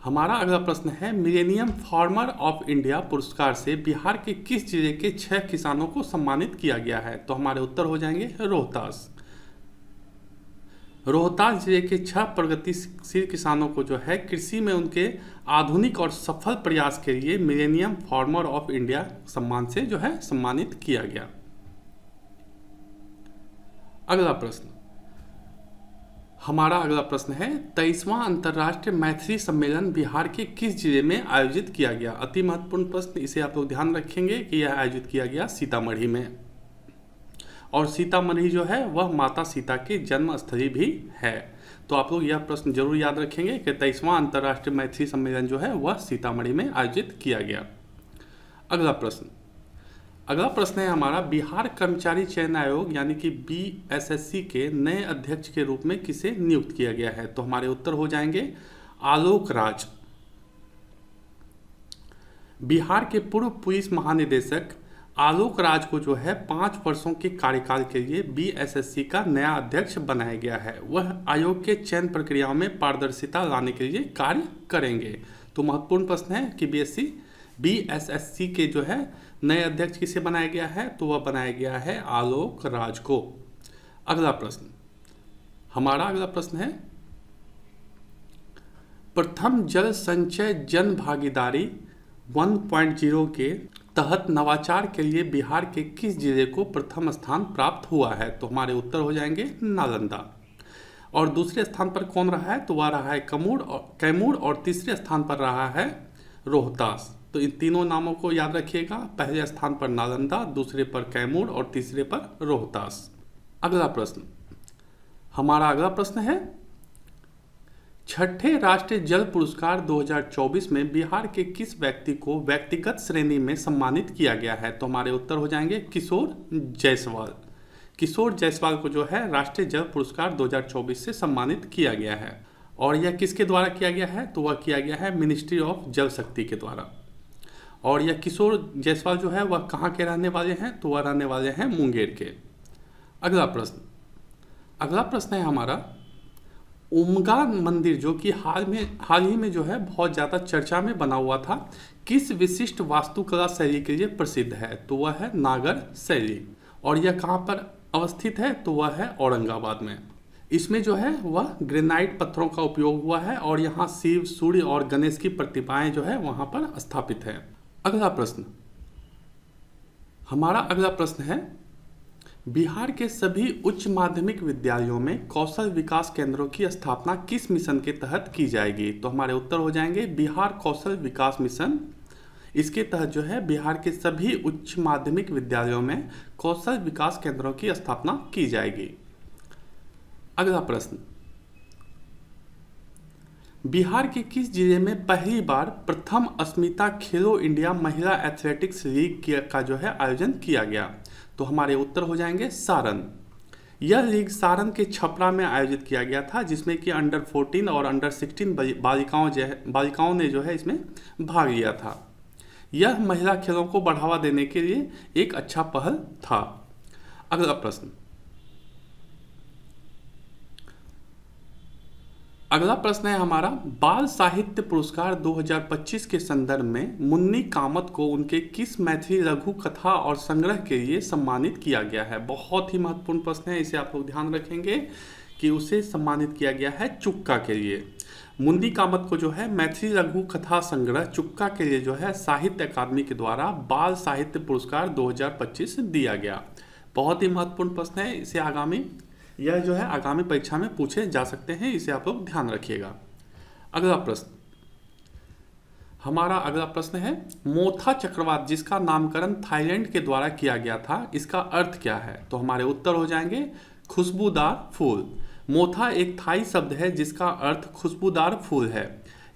हमारा अगला प्रश्न है, मिलेनियम फार्मर ऑफ इंडिया पुरस्कार से बिहार के किस जिले के 6 किसानों को सम्मानित किया गया है? तो हमारे उत्तर हो जाएंगे रोहतास। रोहतास जिले के 6 प्रगतिशील किसानों को जो है कृषि में उनके आधुनिक और सफल प्रयास के लिए मिलेनियम फार्मर ऑफ इंडिया सम्मान से जो है सम्मानित किया गया। अगला प्रश्न, हमारा अगला प्रश्न है, 23वां अंतर्राष्ट्रीय मैथिली सम्मेलन बिहार के किस जिले में आयोजित किया गया? अति महत्वपूर्ण प्रश्न, इसे आप लोग ध्यान रखेंगे कि यह आयोजित किया गया सीतामढ़ी में, और सीतामढ़ी जो है वह माता सीता की जन्म स्थली भी है। तो आप लोग यह प्रश्न जरूर याद रखेंगे कि 23वां अंतर्राष्ट्रीय मैथिली सम्मेलन जो है वह सीतामढ़ी में आयोजित किया गया। अगला प्रश्न, अगला प्रश्न है हमारा, बिहार कर्मचारी चयन आयोग यानी कि BSSC के नए अध्यक्ष के रूप में किसे नियुक्त किया गया है? तो हमारे उत्तर हो जाएंगे आलोक राज। बिहार के पूर्व पुलिस महानिदेशक आलोक राज को जो है 5 वर्षों के कार्यकाल के लिए BSSC का नया अध्यक्ष बनाया गया है। वह आयोग के चयन प्रक्रियाओं में पारदर्शिता लाने के लिए कार्य करेंगे। तो महत्वपूर्ण प्रश्न है कि BSSC के जो है नए अध्यक्ष किसे बनाया गया है? तो वह बनाया गया है आलोक राज को। अगला प्रश्न, हमारा अगला प्रश्न है, प्रथम जल संचय जन भागीदारी 1.0 के तहत नवाचार के लिए बिहार के किस जिले को प्रथम स्थान प्राप्त हुआ है? तो हमारे उत्तर हो जाएंगे नालंदा। और दूसरे स्थान पर कौन रहा है? तो वह रहा है कैमूर और तीसरे स्थान पर रहा है रोहतास। तो इन तीनों नामों को याद रखिएगा, पहले स्थान पर नालंदा, दूसरे पर कैमूर और तीसरे पर रोहतास। अगला प्रश्न, हमारा अगला प्रश्न है, छठे राष्ट्रीय जल पुरस्कार 2024 में बिहार के किस व्यक्ति को व्यक्तिगत श्रेणी में सम्मानित किया गया है? तो हमारे उत्तर हो जाएंगे किशोर जायसवाल। किशोर जायसवाल को जो है राष्ट्रीय जल पुरस्कार 2024 से सम्मानित किया गया है। और यह किसके द्वारा किया गया है? तो वह किया गया है मिनिस्ट्री ऑफ जल शक्ति के द्वारा। और यह किशोर जायसवाल जो है वह कहाँ के रहने वाले हैं? तो वह रहने वाले हैं मुंगेर के। अगला प्रश्न है हमारा, उमगा मंदिर जो कि हाल ही में जो है बहुत ज़्यादा चर्चा में बना हुआ था, किस विशिष्ट वास्तुकला शैली के लिए प्रसिद्ध है? तो वह है नागर शैली। और यह कहाँ पर अवस्थित है? तो वह है औरंगाबाद में। इसमें जो है वह ग्रेनाइट पत्थरों का उपयोग हुआ है और यहाँ शिव, सूर्य और गणेश की प्रतिमाएं जो है वहाँ पर स्थापित है। अगला प्रश्न, हमारा अगला प्रश्न है, बिहार के सभी उच्च माध्यमिक विद्यालयों में कौशल विकास केंद्रों की स्थापना किस मिशन के तहत की जाएगी? तो हमारे उत्तर हो जाएंगे बिहार कौशल विकास मिशन। इसके तहत जो है बिहार के सभी उच्च माध्यमिक विद्यालयों में कौशल विकास केंद्रों की स्थापना की जाएगी। अगला प्रश्न, बिहार के किस जिले में पहली बार प्रथम अस्मिता खेलो इंडिया महिला एथलेटिक्स लीग का जो है आयोजन किया गया? तो हमारे उत्तर हो जाएंगे सारण। यह लीग सारण के छपरा में आयोजित किया गया था, जिसमें कि अंडर 14 और अंडर 16 बालिकाओं ने जो है इसमें भाग लिया था। यह महिला खेलों को बढ़ावा देने के लिए एक अच्छा पहल था। अगला प्रश्न है हमारा, बाल साहित्य पुरस्कार 2025 के संदर्भ में मुन्नी कामत को उनके किस मैथिली लघु कथा और संग्रह के लिए सम्मानित किया गया है? बहुत ही महत्वपूर्ण प्रश्न है, इसे आप लोग ध्यान रखेंगे कि उसे सम्मानित किया गया है चुक्का के लिए। मुन्नी कामत को जो है मैथिली लघु कथा संग्रह चुक्का के लिए जो है साहित्य अकादमी के द्वारा बाल साहित्य पुरस्कार 2025 दिया गया। बहुत ही महत्वपूर्ण प्रश्न है, इसे यह जो है आगामी परीक्षा में पूछे जा सकते हैं, इसे आप लोग ध्यान रखिएगा। अगला प्रश्न, हमारा अगला प्रश्न है, मोथा चक्रवात जिसका नामकरण थाईलैंड के द्वारा किया गया था, इसका अर्थ क्या है? तो हमारे उत्तर हो जाएंगे खुशबूदार फूल। मोथा एक थाई शब्द है जिसका अर्थ खुशबूदार फूल है।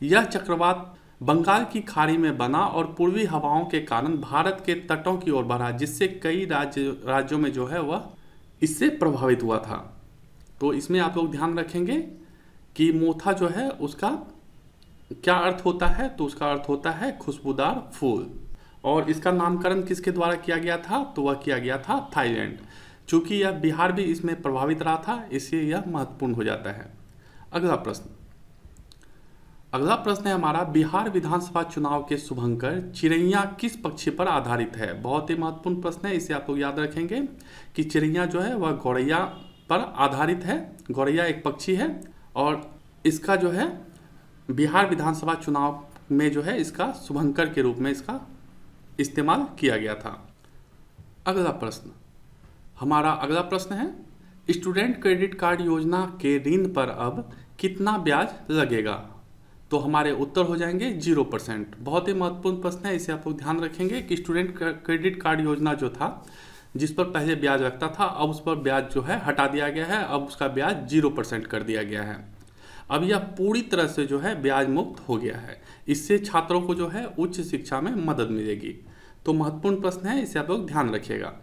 यह चक्रवात बंगाल की खाड़ी में बना और पूर्वी हवाओं के कारण भारत के तटों की ओर बढ़ा, जिससे कई राज्यों में जो है वह इससे प्रभावित हुआ था। तो इसमें आप लोग ध्यान रखेंगे कि मोथा जो है उसका क्या अर्थ होता है? तो उसका अर्थ होता है खुशबूदार फूल। और इसका नामकरण किसके द्वारा किया गया था? तो वह किया गया था थाईलैंड। चूंकि यह बिहार भी इसमें प्रभावित रहा था, इसलिए यह महत्वपूर्ण हो जाता है। अगला प्रश्न है हमारा, बिहार विधानसभा चुनाव के शुभंकर चिड़ैया किस पक्षी पर आधारित है? बहुत ही महत्वपूर्ण प्रश्न है, इसे आप लोग याद रखेंगे कि चिड़ैया जो है वह गौरैया पर आधारित है। गौरैया एक पक्षी है और इसका जो है बिहार विधानसभा चुनाव में जो है इसका शुभंकर के रूप में इसका इस्तेमाल किया गया था। हमारा अगला प्रश्न है, स्टूडेंट क्रेडिट कार्ड योजना के ऋण पर अब कितना ब्याज लगेगा? तो हमारे उत्तर हो जाएंगे 0%। बहुत ही महत्वपूर्ण प्रश्न है, इसे आप लोग ध्यान रखेंगे कि स्टूडेंट क्रेडिट कार्ड योजना जो था, जिस पर पहले ब्याज लगता था, अब उस पर ब्याज जो है हटा दिया गया है। अब उसका ब्याज 0% कर दिया गया है। अब यह पूरी तरह से जो है ब्याज मुक्त हो गया है। इससे छात्रों को जो है उच्च शिक्षा में मदद मिलेगी। तो महत्वपूर्ण प्रश्न है, इसे आप लोग ध्यान रखिएगा।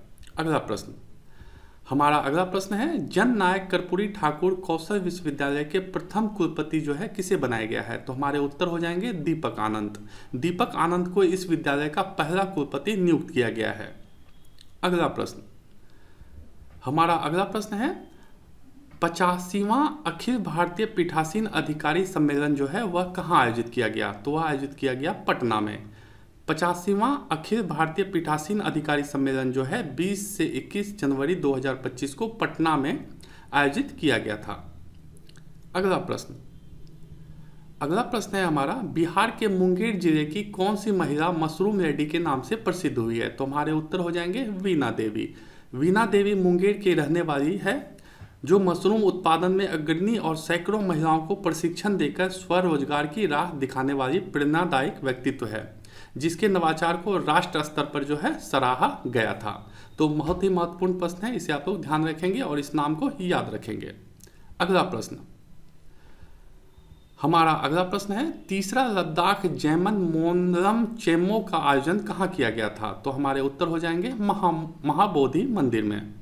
हमारा अगला प्रश्न है, जन नायक कर्पूरी ठाकुर कौशल विश्वविद्यालय के प्रथम कुलपति जो है किसे बनाया गया है? तो हमारे उत्तर हो जाएंगे दीपक आनंद। दीपक आनंद को इस विद्यालय का पहला कुलपति नियुक्त किया गया है। हमारा अगला प्रश्न है, 85वां अखिल भारतीय पीठासीन अधिकारी सम्मेलन जो है वह कहाँ आयोजित किया गया? तो वह आयोजित किया गया पटना में। 85वां अखिल भारतीय पीठासीन अधिकारी सम्मेलन जो है 20 से 21 जनवरी 2025 को पटना में आयोजित किया गया था। अगला प्रश्न है हमारा, बिहार के मुंगेर जिले की कौन सी महिला मशरूम लेडी के नाम से प्रसिद्ध हुई है? तो हमारे उत्तर हो जाएंगे वीना देवी। वीना देवी मुंगेर की रहने वाली है, जो मशरूम उत्पादन में अग्रणी और सैकड़ों महिलाओं को प्रशिक्षण देकर स्वरोजगार की राह दिखाने वाली प्रेरणादायक व्यक्तित्व है, जिसके नवाचार को राष्ट्र स्तर पर जो है सराहा गया था। तो बहुत ही महत्वपूर्ण प्रश्न है, इसे आप लोग ध्यान रखेंगे और इस नाम को याद रखेंगे। अगला प्रश्न, हमारा अगला प्रश्न है, तीसरा लद्दाख जैमन मोनलम चेमो का आयोजन कहाँ किया गया था? तो हमारे उत्तर हो जाएंगे महाबोधि मंदिर में।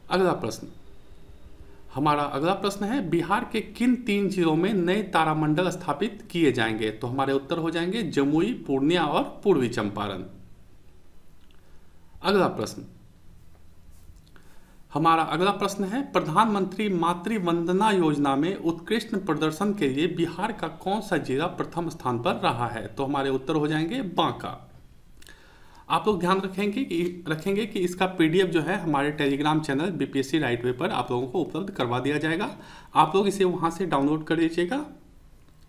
अगला प्रश्न, हमारा अगला प्रश्न है, बिहार के किन 3 जिलों में नए तारामंडल स्थापित किए जाएंगे? तो हमारे उत्तर हो जाएंगे जमुई, पूर्णिया और पूर्वी चंपारण। अगला प्रश्न, हमारा अगला प्रश्न है, प्रधानमंत्री मातृ वंदना योजना में उत्कृष्ट प्रदर्शन के लिए बिहार का कौन सा जिला प्रथम स्थान पर रहा है? तो हमारे उत्तर हो जाएंगे बांका। आप लोग ध्यान रखेंगे कि इसका पीडीएफ जो है हमारे टेलीग्राम चैनल बीपीएससी राइट वे पर आप लोगों को उपलब्ध करवा दिया जाएगा। आप लोग इसे वहां से डाउनलोड कर लीजिएगा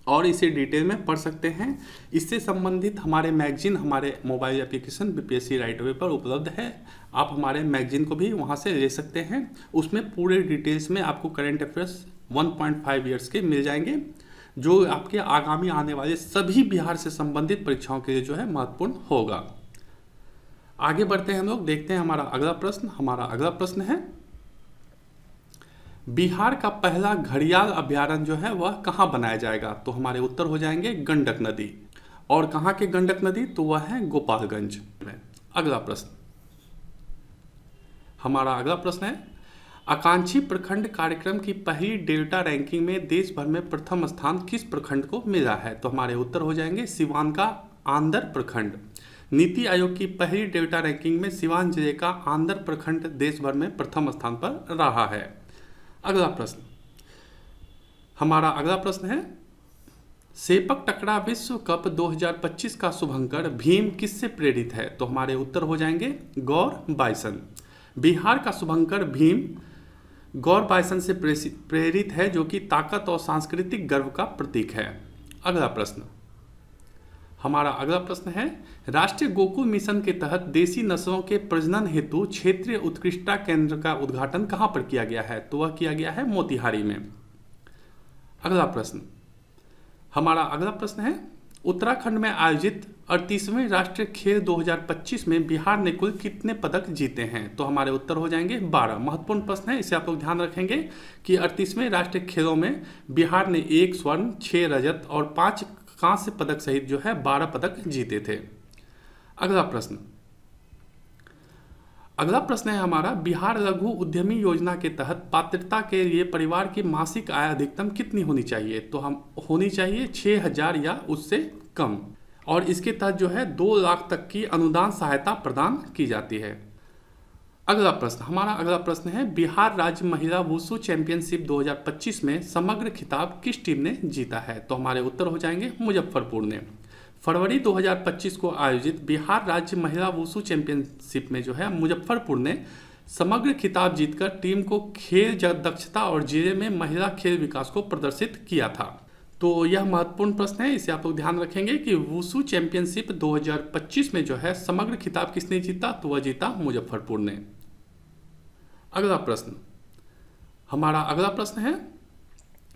और इसे डिटेल में पढ़ सकते हैं। इससे संबंधित हमारे मैगजीन हमारे मोबाइल एप्लीकेशन बीपीएससी राइट वे पर उपलब्ध है। आप हमारे मैगजीन को भी वहां से ले सकते हैं। उसमें पूरे डिटेल्स में आपको करंट अफेयर्स 1.5 ईयर्स के मिल जाएंगे, जो आपके आगामी आने वाले सभी बिहार से संबंधित परीक्षाओं के लिए जो है महत्वपूर्ण होगा। आगे बढ़ते हैं हम लोग, देखते हैं हमारा अगला प्रश्न। हमारा अगला प्रश्न है, बिहार का पहला घड़ियाल अभ्यारण्य जो है वह कहाँ बनाया जाएगा? तो हमारे उत्तर हो जाएंगे गंडक नदी। और कहाँ के गंडक नदी? तो वह है गोपालगंज में। अगला प्रश्न, हमारा अगला प्रश्न है, आकांक्षी प्रखंड कार्यक्रम की पहली डेल्टा रैंकिंग में देश भर में प्रथम स्थान किस प्रखंड को मिला है? तो हमारे उत्तर हो जाएंगे सिवान का आंदर प्रखंड। नीति आयोग की पहली डेल्टा रैंकिंग में सिवान जिले का आंदर प्रखंड देश भर में प्रथम स्थान पर रहा है। अगला प्रश्न, हमारा अगला प्रश्न है, सेपक टकरा विश्व कप 2025 का शुभंकर भीम किससे प्रेरित है? तो हमारे उत्तर हो जाएंगे गौर बाइसन। बिहार का शुभंकर भीम गौर बाइसन से प्रेरित है, जो कि ताकत और सांस्कृतिक गर्व का प्रतीक है। अगला प्रश्न, हमारा अगला प्रश्न है, राष्ट्रीय गोकुल मिशन के तहत देसी नस्लों के प्रजनन हेतु क्षेत्रीय उत्कृष्टता केंद्र का उद्घाटन कहां पर किया गया है? तो वह किया गया है मोतिहारी में। अगला प्रश्न, हमारा अगला प्रश्न है, उत्तराखंड में आयोजित 38वें राष्ट्रीय खेल 2025 में बिहार ने कुल कितने पदक जीते हैं? तो हमारे उत्तर हो जाएंगे 12। महत्वपूर्ण प्रश्न है, इसे आप लोग ध्यान रखेंगे कि 38वें राष्ट्रीय खेलों में बिहार ने 1 स्वर्ण, 6 रजत और 5 कांस्य पदक सहित जो है 12 पदक जीते थे। अगला प्रश्न, अगला प्रश्न है हमारा, बिहार लघु उद्यमी योजना के तहत पात्रता के लिए परिवार की मासिक आय अधिकतम कितनी होनी चाहिए? तो हम होनी चाहिए 6,000 या उससे कम, और इसके तहत जो है 2 लाख तक की अनुदान सहायता प्रदान की जाती है। अगला प्रश्न, हमारा अगला प्रश्न है, बिहार राज्य महिला वुशु चैंपियनशिप 2025 में समग्र खिताब किस टीम ने जीता है? तो हमारे उत्तर हो जाएंगे मुजफ्फरपुर ने। फरवरी 2025 को आयोजित बिहार राज्य महिला वुशु चैंपियनशिप में जो है मुजफ्फरपुर ने समग्र खिताब जीतकर टीम को खेल दक्षता और जिले में महिला खेल विकास को प्रदर्शित किया था। तो यह महत्वपूर्ण प्रश्न है, इसे आप लोग ध्यान रखेंगे कि वुशु चैंपियनशिप 2025 में जो है समग्र खिताब किसने जीता? तो वह जीता मुजफ्फरपुर ने। अगला प्रश्न, हमारा अगला प्रश्न है,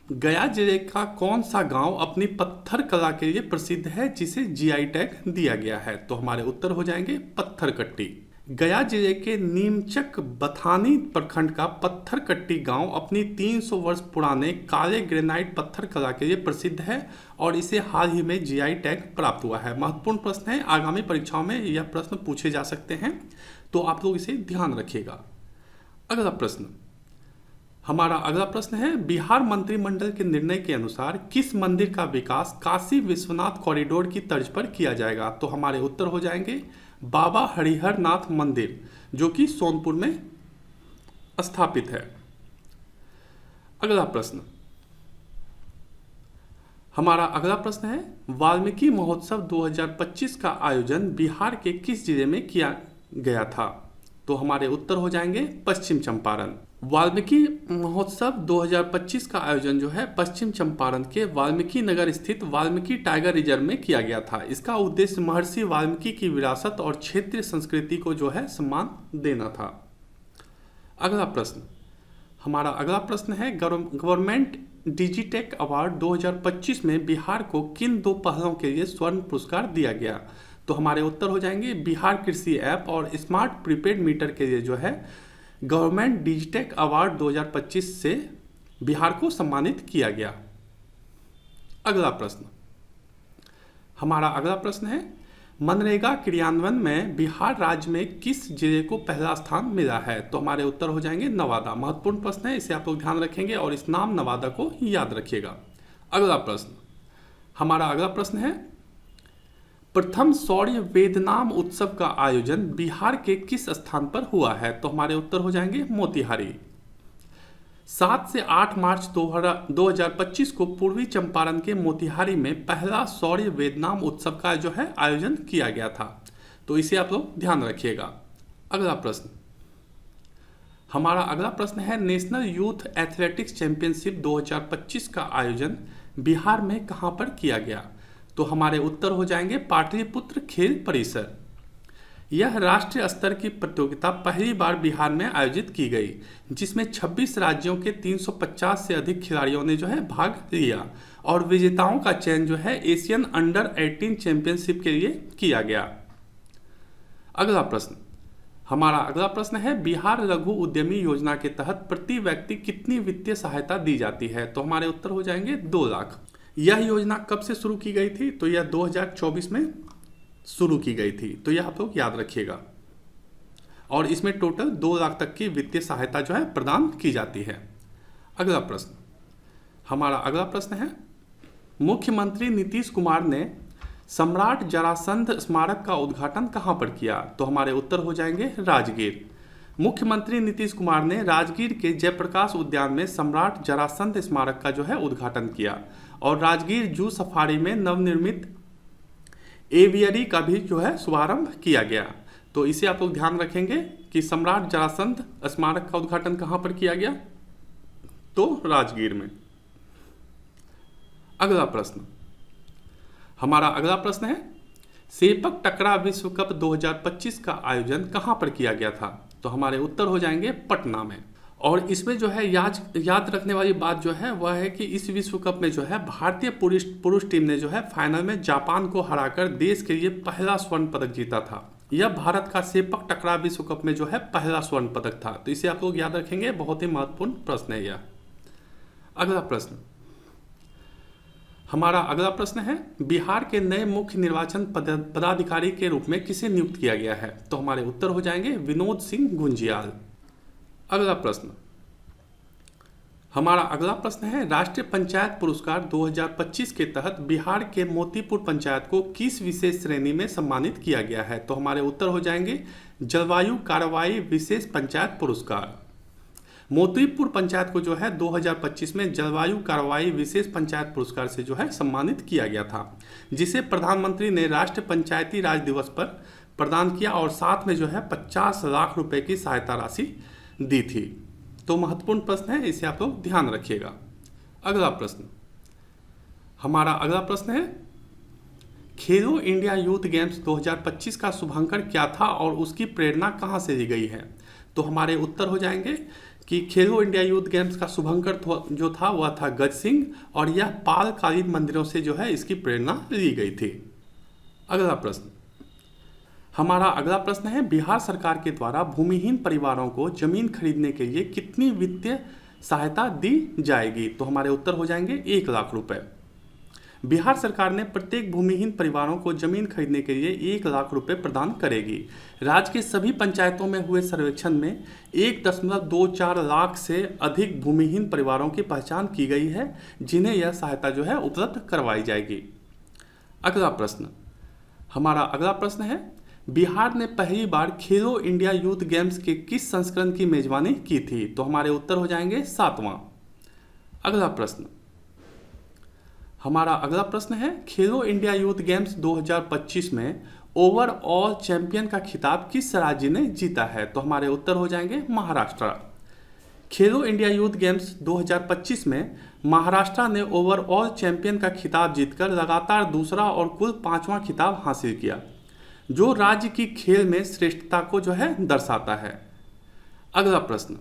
गया जिले का कौन सा गांव अपनी पत्थर कला के लिए प्रसिद्ध है जिसे जीआई टैग दिया गया है? तो हमारे उत्तर हो जाएंगे पत्थरकट्टी। गया जिले के नीमचक बथानी प्रखंड का पत्थरकट्टी गांव अपनी 300 वर्ष पुराने काले ग्रेनाइट पत्थर कला के लिए प्रसिद्ध है और इसे हाल ही में जीआई टैग प्राप्त हुआ है। महत्वपूर्ण प्रश्न है, आगामी परीक्षाओं में यह प्रश्न पूछे जा सकते हैं, तो आप लोग इसे ध्यान रखिएगा। अगला प्रश्न, हमारा अगला प्रश्न है, बिहार मंत्रिमंडल के निर्णय के अनुसार किस मंदिर का विकास काशी विश्वनाथ कॉरिडोर की तर्ज पर किया जाएगा? तो हमारे उत्तर हो जाएंगे बाबा हरिहर नाथ मंदिर, जो कि सोनपुर में स्थापित है। अगला प्रश्न, हमारा अगला प्रश्न है, वाल्मीकि महोत्सव 2025 का आयोजन बिहार के किस जिले में किया गया था? तो हमारे उत्तर हो जाएंगे पश्चिम चंपारण। वाल्मीकि महोत्सव 2025 का आयोजन जो है पश्चिम चंपारण के वाल्मीकि नगर स्थित वाल्मीकि टाइगर रिजर्व में किया गया था। इसका उद्देश्य महर्षि वाल्मीकि की विरासत और क्षेत्रीय संस्कृति को जो है सम्मान देना था। अगला प्रश्न, हमारा अगला प्रश्न है गवर्नमेंट डिजिटेक अवार्ड 2025 में बिहार को किन 2 पहलों के लिए स्वर्ण पुरस्कार दिया गया? तो हमारे उत्तर हो जाएंगे बिहार कृषि ऐप और स्मार्ट प्रीपेड मीटर के लिए जो है गवर्नमेंट डिजिटेक अवार्ड 2025 से बिहार को सम्मानित किया गया। अगला प्रश्न, हमारा अगला प्रश्न है मनरेगा क्रियान्वयन में बिहार राज्य में किस जिले को पहला स्थान मिला है? तो हमारे उत्तर हो जाएंगे नवादा। महत्वपूर्ण प्रश्न है, इसे आप लोग ध्यान रखेंगे और इस नाम नवादा को याद रखिएगा। अगला प्रश्न, हमारा अगला प्रश्न है प्रथम सौर्य वेदनाम उत्सव का आयोजन बिहार के किस स्थान पर हुआ है? तो हमारे उत्तर हो जाएंगे मोतिहारी। 7 से 8 मार्च 2025 को पूर्वी चंपारण के मोतिहारी में पहला सौर्य वेदनाम उत्सव का जो है आयोजन किया गया था। तो इसे आप लोग ध्यान रखिएगा। अगला प्रश्न, हमारा अगला प्रश्न है नेशनल यूथ एथलेटिक्स चैंपियनशिप 2025 का आयोजन बिहार में कहां पर किया गया? तो हमारे उत्तर हो जाएंगे पाटलिपुत्र खेल परिसर। यह राष्ट्रीय स्तर की प्रतियोगिता पहली बार बिहार में आयोजित की गई, जिसमें 26 राज्यों के 350 से अधिक खिलाड़ियों ने जो है भाग लिया और विजेताओं का चयन जो है एशियन अंडर 18 चैंपियनशिप के लिए किया गया। अगला प्रश्न, हमारा अगला प्रश्न है बिहार लघु उद्यमी योजना के तहत प्रति व्यक्ति कितनी वित्तीय सहायता दी जाती है? तो हमारे उत्तर हो जाएंगे 2 लाख। यह योजना कब से शुरू की गई थी? तो यह 2024 में शुरू की गई थी। तो यह आप लोग याद रखिएगा और इसमें टोटल 2 लाख तक की वित्तीय सहायता जो है प्रदान की जाती है। अगला प्रश्न, हमारा अगला प्रश्न है मुख्यमंत्री नीतीश कुमार ने सम्राट जरासंध स्मारक का उद्घाटन कहां पर किया? तो हमारे उत्तर हो जाएंगे राजगीर। मुख्यमंत्री नीतीश कुमार ने राजगीर के जयप्रकाश उद्यान में सम्राट जरासंध स्मारक का जो है उद्घाटन किया और राजगीर जू सफारी में नवनिर्मित एवियरी का भी जो है शुभारंभ किया गया। तो इसे आप लोग ध्यान रखेंगे कि सम्राट जरासंध स्मारक का उद्घाटन कहां पर किया गया? तो राजगीर में। अगला प्रश्न, हमारा अगला प्रश्न है सेपक टकरा विश्व कप 2025 का आयोजन कहां पर किया गया था? तो हमारे उत्तर हो जाएंगे पटना में। और इसमें जो है याद रखने वाली बात जो है वह है कि इस विश्व कप में जो है भारतीय पुरुष टीम ने जो है फाइनल में जापान को हराकर देश के लिए पहला स्वर्ण पदक जीता था। यह भारत का सेपक टकरा विश्व कप में जो है पहला स्वर्ण पदक था। तो इसे आप लोग याद रखेंगे, बहुत ही महत्वपूर्ण प्रश्न है यह। अगला प्रश्न, हमारा अगला प्रश्न है बिहार के नए मुख्य निर्वाचन पदाधिकारी के रूप में किसे नियुक्त किया गया है? तो हमारे उत्तर हो जाएंगे विनोद सिंह गुंजियाल। अगला प्रश्न, हमारा अगला प्रश्न है राष्ट्रीय पंचायत पुरस्कार 2025 के तहत बिहार के मोतीपुर पंचायत को किस विशेष श्रेणी में सम्मानित किया गया है? तो हमारे उत्तर हो जाएंगे जलवायु कार्रवाई विशेष पंचायत पुरस्कार। मोतीपुर पंचायत को जो है 2025 में जलवायु कार्रवाई विशेष पंचायत पुरस्कार से जो है सम्मानित किया गया था, जिसे प्रधानमंत्री ने राष्ट्रीय पंचायती राज दिवस पर प्रदान किया और साथ में जो है 50 लाख रुपए की सहायता राशि दी थी। तो महत्वपूर्ण प्रश्न है, इसे आप लोग ध्यान रखिएगा। अगला प्रश्न, हमारा अगला प्रश्न है खेलो इंडिया यूथ गेम्स 2025 का शुभांकर क्या था और उसकी प्रेरणा कहां से ली गई है? तो हमारे उत्तर हो जाएंगे कि खेलो इंडिया यूथ गेम्स का शुभंकर जो था वह था गज सिंह और यह पालकालीन मंदिरों से जो है इसकी प्रेरणा ली गई थी। अगला प्रश्न, हमारा अगला प्रश्न है बिहार सरकार के द्वारा भूमिहीन परिवारों को जमीन खरीदने के लिए कितनी वित्तीय सहायता दी जाएगी? तो हमारे उत्तर हो जाएंगे 1 लाख रुपए। बिहार सरकार ने प्रत्येक भूमिहीन परिवारों को जमीन खरीदने के लिए 1 लाख रुपए प्रदान करेगी। राज्य के सभी पंचायतों में हुए सर्वेक्षण में 1.24 लाख से अधिक भूमिहीन परिवारों की पहचान की गई है, जिन्हें यह सहायता जो है उपलब्ध करवाई जाएगी। अगला प्रश्न, हमारा अगला प्रश्न है बिहार ने पहली बार खेलो इंडिया यूथ गेम्स के किस संस्करण की मेजबानी की थी? तो हमारे उत्तर हो जाएंगे 7वां। अगला प्रश्न, हमारा अगला प्रश्न है खेलो इंडिया यूथ गेम्स 2025 में ओवरऑल चैंपियन का खिताब किस राज्य ने जीता है? तो हमारे उत्तर हो जाएंगे महाराष्ट्र। खेलो इंडिया यूथ गेम्स 2025 में महाराष्ट्र ने ओवरऑल चैंपियन का खिताब जीतकर लगातार दूसरा और कुल 5वां खिताब हासिल किया, जो राज्य की खेल में श्रेष्ठता को जो है दर्शाता है। अगला प्रश्न,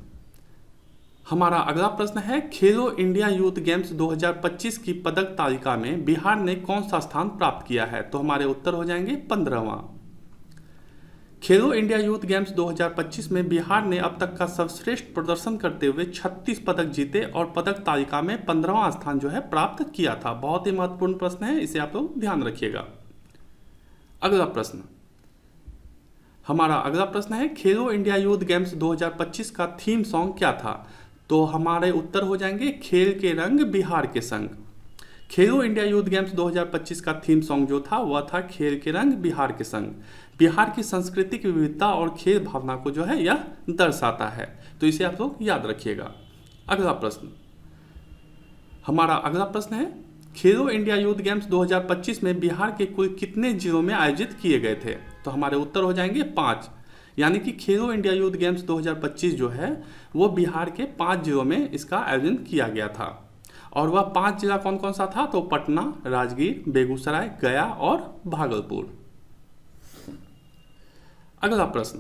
हमारा अगला प्रश्न है, खेलो इंडिया यूथ गेम्स 2025 की पदक तालिका में बिहार ने कौन सा स्थान प्राप्त किया है? तो हमारे उत्तर हो जाएंगे 15वां। खेलो इंडिया यूथ गेम्स 2025 में बिहार ने अब तक का सर्वश्रेष्ठ प्रदर्शन करते हुए 36 पदक जीते और पदक तालिका में 15वां स्थान जो है प्राप्त किया था। बहुत ही महत्वपूर्ण प्रश्न है, इसे आप लोग ध्यान रखिएगा। अगला प्रश्न, हमारा अगला प्रश्न है, खेलो इंडिया यूथ गेम्स 2025 का थीम सॉन्ग क्या था? तो हमारे उत्तर हो जाएंगे खेल के रंग बिहार के संग। खेलो इंडिया यूथ गेम्स 2025 का थीम सॉन्ग जो था वह था खेल के रंग बिहार के संग। बिहार की सांस्कृतिक विविधता और खेल भावना को जो है यह दर्शाता है, तो इसे आप लोग याद रखिएगा। अगला प्रश्न, हमारा अगला प्रश्न है, खेलो इंडिया यूथ गेम्स 2025 में बिहार के कुल कितने जिलों में आयोजित किए गए थे? तो हमारे उत्तर हो जाएंगे 5, यानी कि खेलो इंडिया यूथ गेम्स 2025 जो है वो बिहार के 5 जिलों में इसका आयोजन किया गया था। और वह 5 जिला कौन कौन सा था? तो पटना, राजगीर, बेगूसराय, गया और भागलपुर। अगला प्रश्न,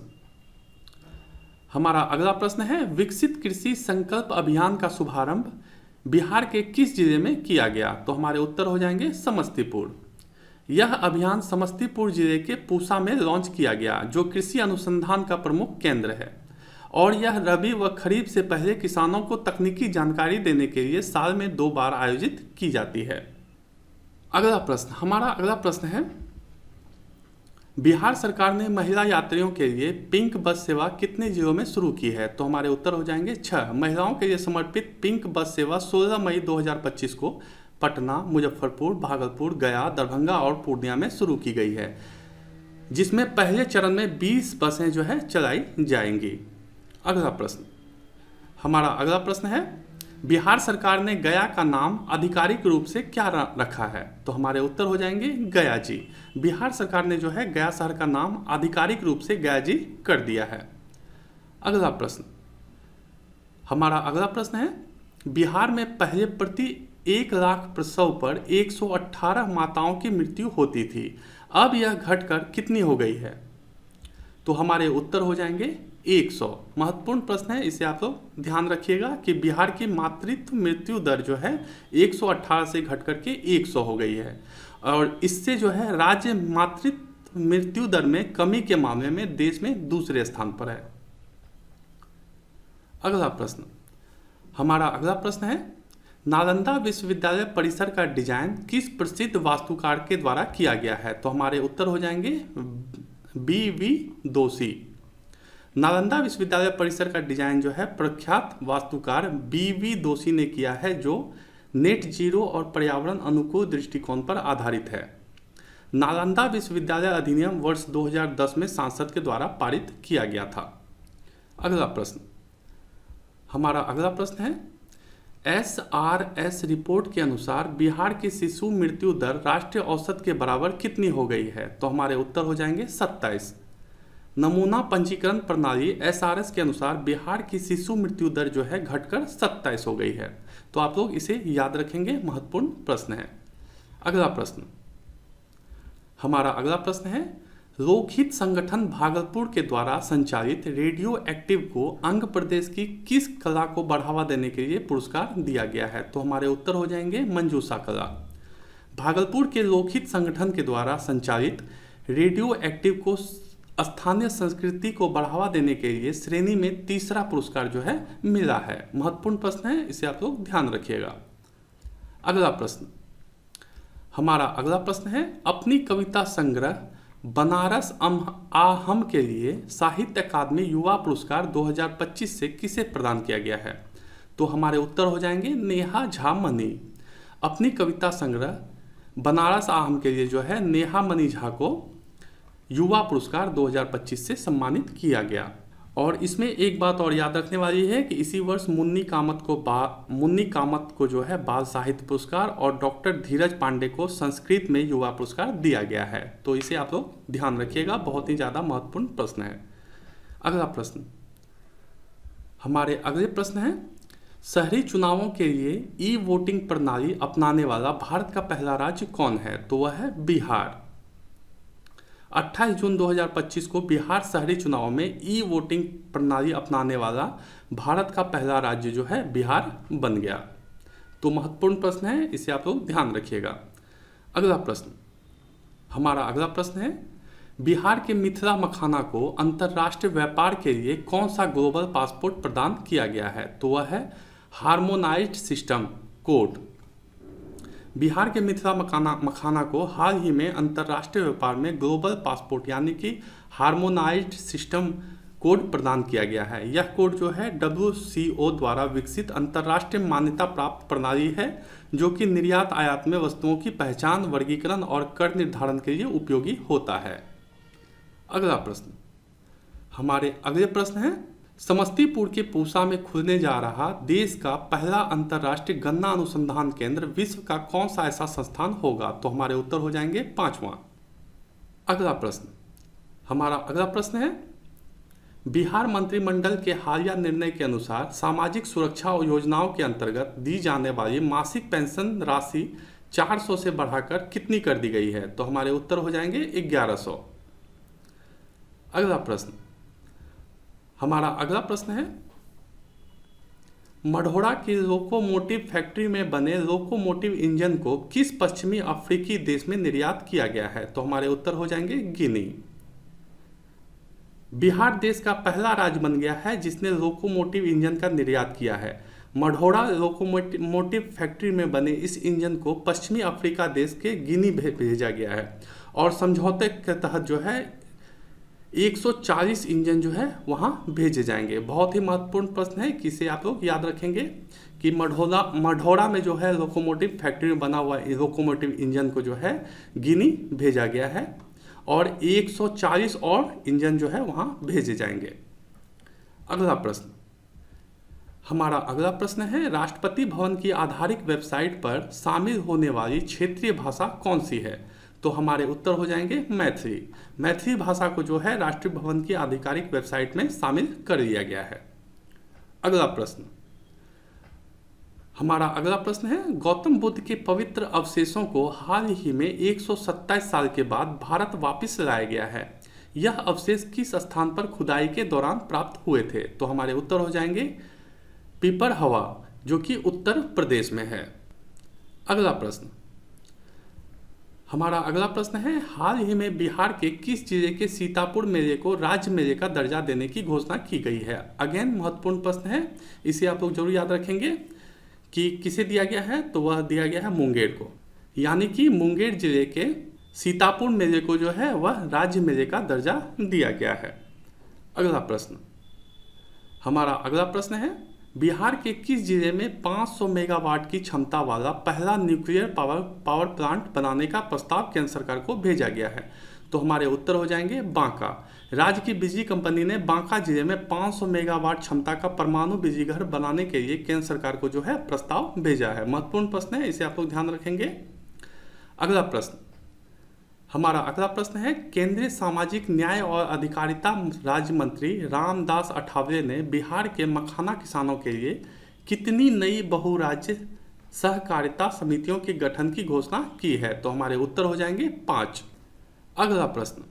हमारा अगला प्रश्न है, विकसित कृषि संकल्प अभियान का शुभारंभ बिहार के किस जिले में किया गया? तो हमारे उत्तर हो जाएंगे समस्तीपुर। यह अभियान समस्तीपुर जिले के पूसा में लॉन्च किया गया, जो कृषि अनुसंधान का प्रमुख केंद्र है, और यह रबी व खरीफ से पहले किसानों को तकनीकी जानकारी देने के लिए साल में 2 बार आयोजित की जाती है। अगला प्रश्न, हमारा अगला प्रश्न है, बिहार सरकार ने महिला यात्रियों के लिए पिंक बस सेवा कितने जिलों में शुरू की है? तो हमारे उत्तर हो जाएंगे 6। महिलाओं के लिए समर्पित पिंक बस सेवा 16 मई 2025 को पटना, मुजफ्फरपुर, भागलपुर, गया, दरभंगा और पूर्णिया में शुरू की गई है, जिसमें पहले चरण में 20 बसें जो है चलाई जाएंगी। अगला प्रश्न, हमारा अगला प्रश्न है, बिहार सरकार ने गया का नाम आधिकारिक रूप से क्या रखा है? तो हमारे उत्तर हो जाएंगे गया जी। बिहार सरकार ने जो है गया शहर का नाम आधिकारिक रूप से गया जी कर दिया है। अगला प्रश्न, हमारा अगला प्रश्न है, बिहार में पहले प्रति 1 लाख प्रसव पर 118 माताओं की मृत्यु होती थी, अब यह घटकर कितनी हो गई है? तो हमारे उत्तर हो जाएंगे 100। महत्वपूर्ण प्रश्न है, इसे आप लोग ध्यान रखिएगा कि बिहार की मातृत्व मृत्यु दर जो है 118 से घट करके 100 हो गई है, और इससे जो है राज्य मातृत्व मृत्यु दर में कमी के मामले में देश में दूसरे स्थान पर है। अगला प्रश्न, हमारा अगला प्रश्न है, नालंदा विश्वविद्यालय परिसर का डिजाइन किस प्रसिद्ध वास्तुकार के द्वारा किया गया है? तो हमारे उत्तर हो जाएंगे BV दोषी। नालंदा विश्वविद्यालय परिसर का डिजाइन जो है प्रख्यात वास्तुकार BV दोषी ने किया है, जो नेट जीरो और पर्यावरण अनुकूल दृष्टिकोण पर आधारित है। नालंदा विश्वविद्यालय अधिनियम वर्ष 2010 में संसद के द्वारा पारित किया गया था। अगला प्रश्न, हमारा अगला प्रश्न है, SRS रिपोर्ट के अनुसार बिहार की शिशु मृत्यु दर राष्ट्रीय औसत के बराबर कितनी हो गई है? तो हमारे उत्तर हो जाएंगे 27। नमूना पंजीकरण प्रणाली SRS के अनुसार बिहार की शिशु मृत्यु दर जो है घटकर 27 हो गई है, तो आप लोग इसे याद रखेंगे, महत्वपूर्ण प्रश्न है। अगला प्रश्न, हमारा अगला प्रश्न है, लोकहित संगठन भागलपुर के द्वारा संचालित रेडियो एक्टिव को आंध्र प्रदेश की किस कला को बढ़ावा देने के लिए पुरस्कार दिया गया है? तो हमारे उत्तर हो जाएंगे मंजूषा कला। भागलपुर के लोकहित संगठन के द्वारा संचालित रेडियो एक्टिव को स्थानीय संस्कृति को बढ़ावा देने के लिए श्रेणी में 3रा पुरस्कार जो है मिला है। महत्वपूर्ण प्रश्न है, इसे आप लोग ध्यान रखिएगा। अगला प्रश्न, हमारा अगला प्रश्न है, अपनी कविता संग्रह बनारस आहम के लिए साहित्य अकादमी युवा पुरस्कार 2025 से किसे प्रदान किया गया है? तो हमारे उत्तर हो जाएंगे नेहा झा मनी। अपनी कविता संग्रह बनारस आहम के लिए जो है नेहा मनी झा को युवा पुरस्कार 2025 से सम्मानित किया गया। और इसमें एक बात और याद रखने वाली है कि इसी वर्ष मुन्नी कामत को जो है बाल साहित्य पुरस्कार और डॉक्टर धीरज पांडे को संस्कृत में युवा पुरस्कार दिया गया है, तो इसे आप लोग ध्यान रखिएगा, बहुत ही ज़्यादा महत्वपूर्ण प्रश्न है। अगला प्रश्न, हमारे अगले प्रश्न है, शहरी चुनावों के लिए ई वोटिंग प्रणाली अपनाने वाला भारत का पहला राज्य कौन है? तो वह है बिहार। 28 जून 2025 को बिहार शहरी चुनाव में ई वोटिंग प्रणाली अपनाने वाला भारत का पहला राज्य जो है बिहार बन गया। तो महत्वपूर्ण प्रश्न है, इसे आप लोग ध्यान रखिएगा। अगला प्रश्न, हमारा अगला प्रश्न है, बिहार के मिथिला मखाना को अंतर्राष्ट्रीय व्यापार के लिए कौन सा ग्लोबल पासपोर्ट प्रदान किया गया है? तो वह है हार्मोनाइज्ड सिस्टम कोड। बिहार के मिथिला मखाना को हाल ही में अंतर्राष्ट्रीय व्यापार में ग्लोबल पासपोर्ट यानी कि हार्मोनाइज्ड सिस्टम कोड प्रदान किया गया है। यह कोड जो है WCO द्वारा विकसित अंतर्राष्ट्रीय मान्यता प्राप्त प्रणाली है, जो कि निर्यात आयात में वस्तुओं की पहचान, वर्गीकरण और कर निर्धारण के लिए उपयोगी होता है। अगला प्रश्न, हमारे अगले प्रश्न है, समस्तीपुर के पूसा में खुलने जा रहा देश का पहला अंतर्राष्ट्रीय गन्ना अनुसंधान केंद्र विश्व का कौन सा ऐसा संस्थान होगा? तो हमारे उत्तर हो जाएंगे 5वां। अगला प्रश्न, हमारा अगला प्रश्न है, बिहार मंत्रिमंडल के हालिया निर्णय के अनुसार सामाजिक सुरक्षा योजनाओं के अंतर्गत दी जाने वाली मासिक पेंशन राशि 400 से बढ़ाकर कितनी कर दी गई है? तो हमारे उत्तर हो जाएंगे 1100। अगला प्रश्न, हमारा अगला प्रश्न है, मढ़ौरा की लोकोमोटिव फैक्ट्री में बने लोकोमोटिव इंजन को किस पश्चिमी अफ्रीकी देश में निर्यात किया गया है? तो हमारे उत्तर हो जाएंगे गिनी। बिहार देश का पहला राज्य बन गया है जिसने लोकोमोटिव इंजन का निर्यात किया है। मढ़ौरा लोकोमोटिव फैक्ट्री में बने इस इंजन को पश्चिमी अफ्रीका देश के गिनी भेजा गया है और समझौते के तहत जो है 140 इंजन जो है वहाँ भेजे जाएंगे। बहुत ही महत्वपूर्ण प्रश्न है कि इसे आप लोग याद रखेंगे कि मढ़ौरा में जो है लोकोमोटिव फैक्ट्री में बना हुआ लोकोमोटिव इंजन को जो है गिनी भेजा गया है और 140 और इंजन जो है वहाँ भेजे जाएंगे। अगला प्रश्न, हमारा अगला प्रश्न है, राष्ट्रपति भवन की आधारिक वेबसाइट पर शामिल होने वाली क्षेत्रीय भाषा कौन सी है? तो हमारे उत्तर हो जाएंगे मैथिली। मैथिली भाषा को जो है राष्ट्रीय भवन की आधिकारिक वेबसाइट में शामिल कर लिया गया है। अगला प्रश्न, हमारा अगला प्रश्न है, गौतम बुद्ध के पवित्र अवशेषों को हाल ही में 127 साल के बाद भारत वापस लाया गया है। यह अवशेष किस स्थान पर खुदाई के दौरान प्राप्त हुए थे? तो हमारे उत्तर हो जाएंगे पिपरहवा, जो कि उत्तर प्रदेश में है। अगला प्रश्न, हमारा अगला प्रश्न है, हाल ही में बिहार के किस जिले के सीतापुर मेले को राज्य मेले का दर्जा देने की घोषणा की गई है? अगेन महत्वपूर्ण प्रश्न है, इसे आप लोग जरूर याद रखेंगे कि किसे दिया गया है? तो वह दिया गया है मुंगेर को, यानी कि मुंगेर जिले के सीतापुर मेले को जो है वह राज्य मेले का दर्जा दिया गया है। अगला प्रश्न, हमारा अगला प्रश्न है, बिहार के किस जिले में 500 मेगावाट की क्षमता वाला पहला न्यूक्लियर पावर प्लांट बनाने का प्रस्ताव केंद्र सरकार को भेजा गया है? तो हमारे उत्तर हो जाएंगे बांका। राज्य की बिजली कंपनी ने बांका जिले में 500 मेगावाट क्षमता का परमाणु बिजली घर बनाने के लिए केंद्र सरकार को जो है प्रस्ताव भेजा है। महत्वपूर्ण प्रश्न है, इसे आप लोग ध्यान रखेंगे। अगला प्रश्न, हमारा अगला प्रश्न है, केंद्रीय सामाजिक न्याय और अधिकारिता राज्य मंत्री रामदास अठावले ने बिहार के मखाना किसानों के लिए कितनी नई बहुराज्य सहकारिता समितियों के गठन की घोषणा की है? तो हमारे उत्तर हो जाएंगे 5। अगला प्रश्न,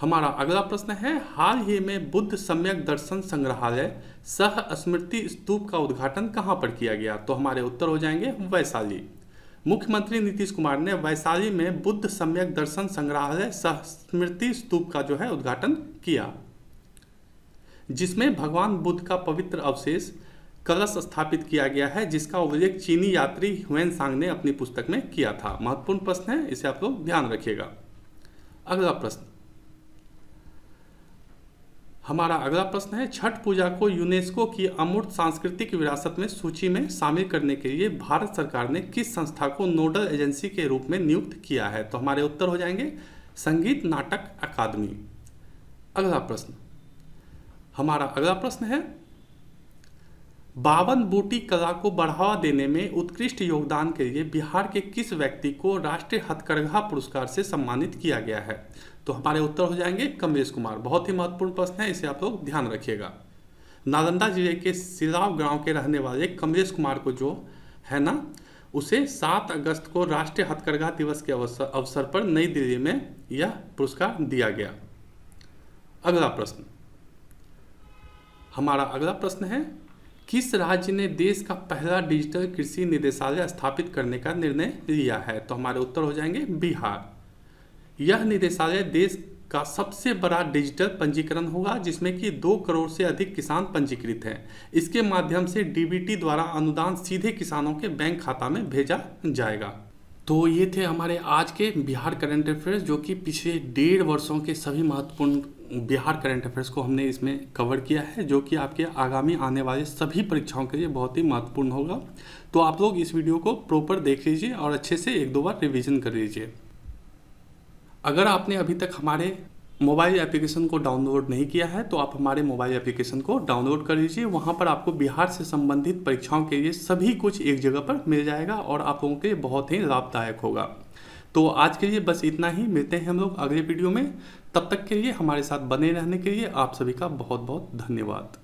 हमारा अगला प्रश्न है, हाल ही में बुद्ध सम्यक दर्शन संग्रहालय सह स्मृति स्तूप का उद्घाटन कहां पर किया गया? तो हमारे उत्तर हो जाएंगे वैशाली। मुख्यमंत्री नीतीश कुमार ने वैशाली में बुद्ध सम्यक दर्शन संग्रहालय सह स्मृति स्तूप का जो है उद्घाटन किया, जिसमें भगवान बुद्ध का पवित्र अवशेष कलश स्थापित किया गया है, जिसका उल्लेख चीनी यात्री ह्वेनसांग ने अपनी पुस्तक में किया था। महत्वपूर्ण प्रश्न है, इसे आप लोग ध्यान रखिएगा। अगला प्रश्न, हमारा अगला प्रश्न है, छठ पूजा को यूनेस्को की अमूर्त सांस्कृतिक विरासत में सूची में शामिल करने के लिए भारत सरकार ने किस संस्था को नोडल एजेंसी के रूप में नियुक्त किया है? तो हमारे उत्तर हो जाएंगे संगीत नाटक अकादमी। अगला प्रश्न, हमारा अगला प्रश्न है, बावन बूटी कला को बढ़ावा देने में उत्कृष्ट योगदान के लिए बिहार के किस व्यक्ति को राष्ट्रीय हथकरघा पुरस्कार से सम्मानित किया गया है? तो हमारे उत्तर हो जाएंगे कमलेश कुमार। बहुत ही महत्वपूर्ण प्रश्न है, इसे आप लोग ध्यान रखिएगा। नालंदा जिले के सिलाव गांव के रहने वाले कमलेश कुमार को जो है ना, उसे 7 अगस्त को राष्ट्रीय हथकरघा दिवस के अवसर पर नई दिल्ली में यह पुरस्कार दिया गया। अगला प्रश्न, हमारा अगला प्रश्न है, किस राज्य ने देश का पहला डिजिटल कृषि निदेशालय स्थापित करने का निर्णय लिया है? तो हमारे उत्तर हो जाएंगे बिहार। यह निदेशालय देश का सबसे बड़ा डिजिटल पंजीकरण होगा, जिसमें कि 2 करोड़ से अधिक किसान पंजीकृत हैं। इसके माध्यम से डीबीटी द्वारा अनुदान सीधे किसानों के बैंक खाता में भेजा जाएगा। तो ये थे हमारे आज के बिहार करंट अफेयर्स, जो कि पिछले 1.5 वर्षों के सभी महत्वपूर्ण बिहार करंट अफेयर्स को हमने इसमें कवर किया है, जो कि आपके आगामी आने वाले सभी परीक्षाओं के लिए बहुत ही महत्वपूर्ण होगा। तो आप लोग इस वीडियो को प्रॉपर देख लीजिए और अच्छे से 1-2 बार रिवीजन कर लीजिए। अगर आपने अभी तक हमारे मोबाइल एप्लीकेशन को डाउनलोड नहीं किया है तो आप हमारे मोबाइल एप्लीकेशन को डाउनलोड कर लीजिए। वहाँ पर आपको बिहार से संबंधित परीक्षाओं के लिए सभी कुछ एक जगह पर मिल जाएगा और आप लोगों के लिए बहुत ही लाभदायक होगा। तो आज के लिए बस इतना ही, मिलते हैं हम लोग अगले वीडियो में। तब तक के लिए हमारे साथ बने रहने के लिए आप सभी का बहुत बहुत धन्यवाद।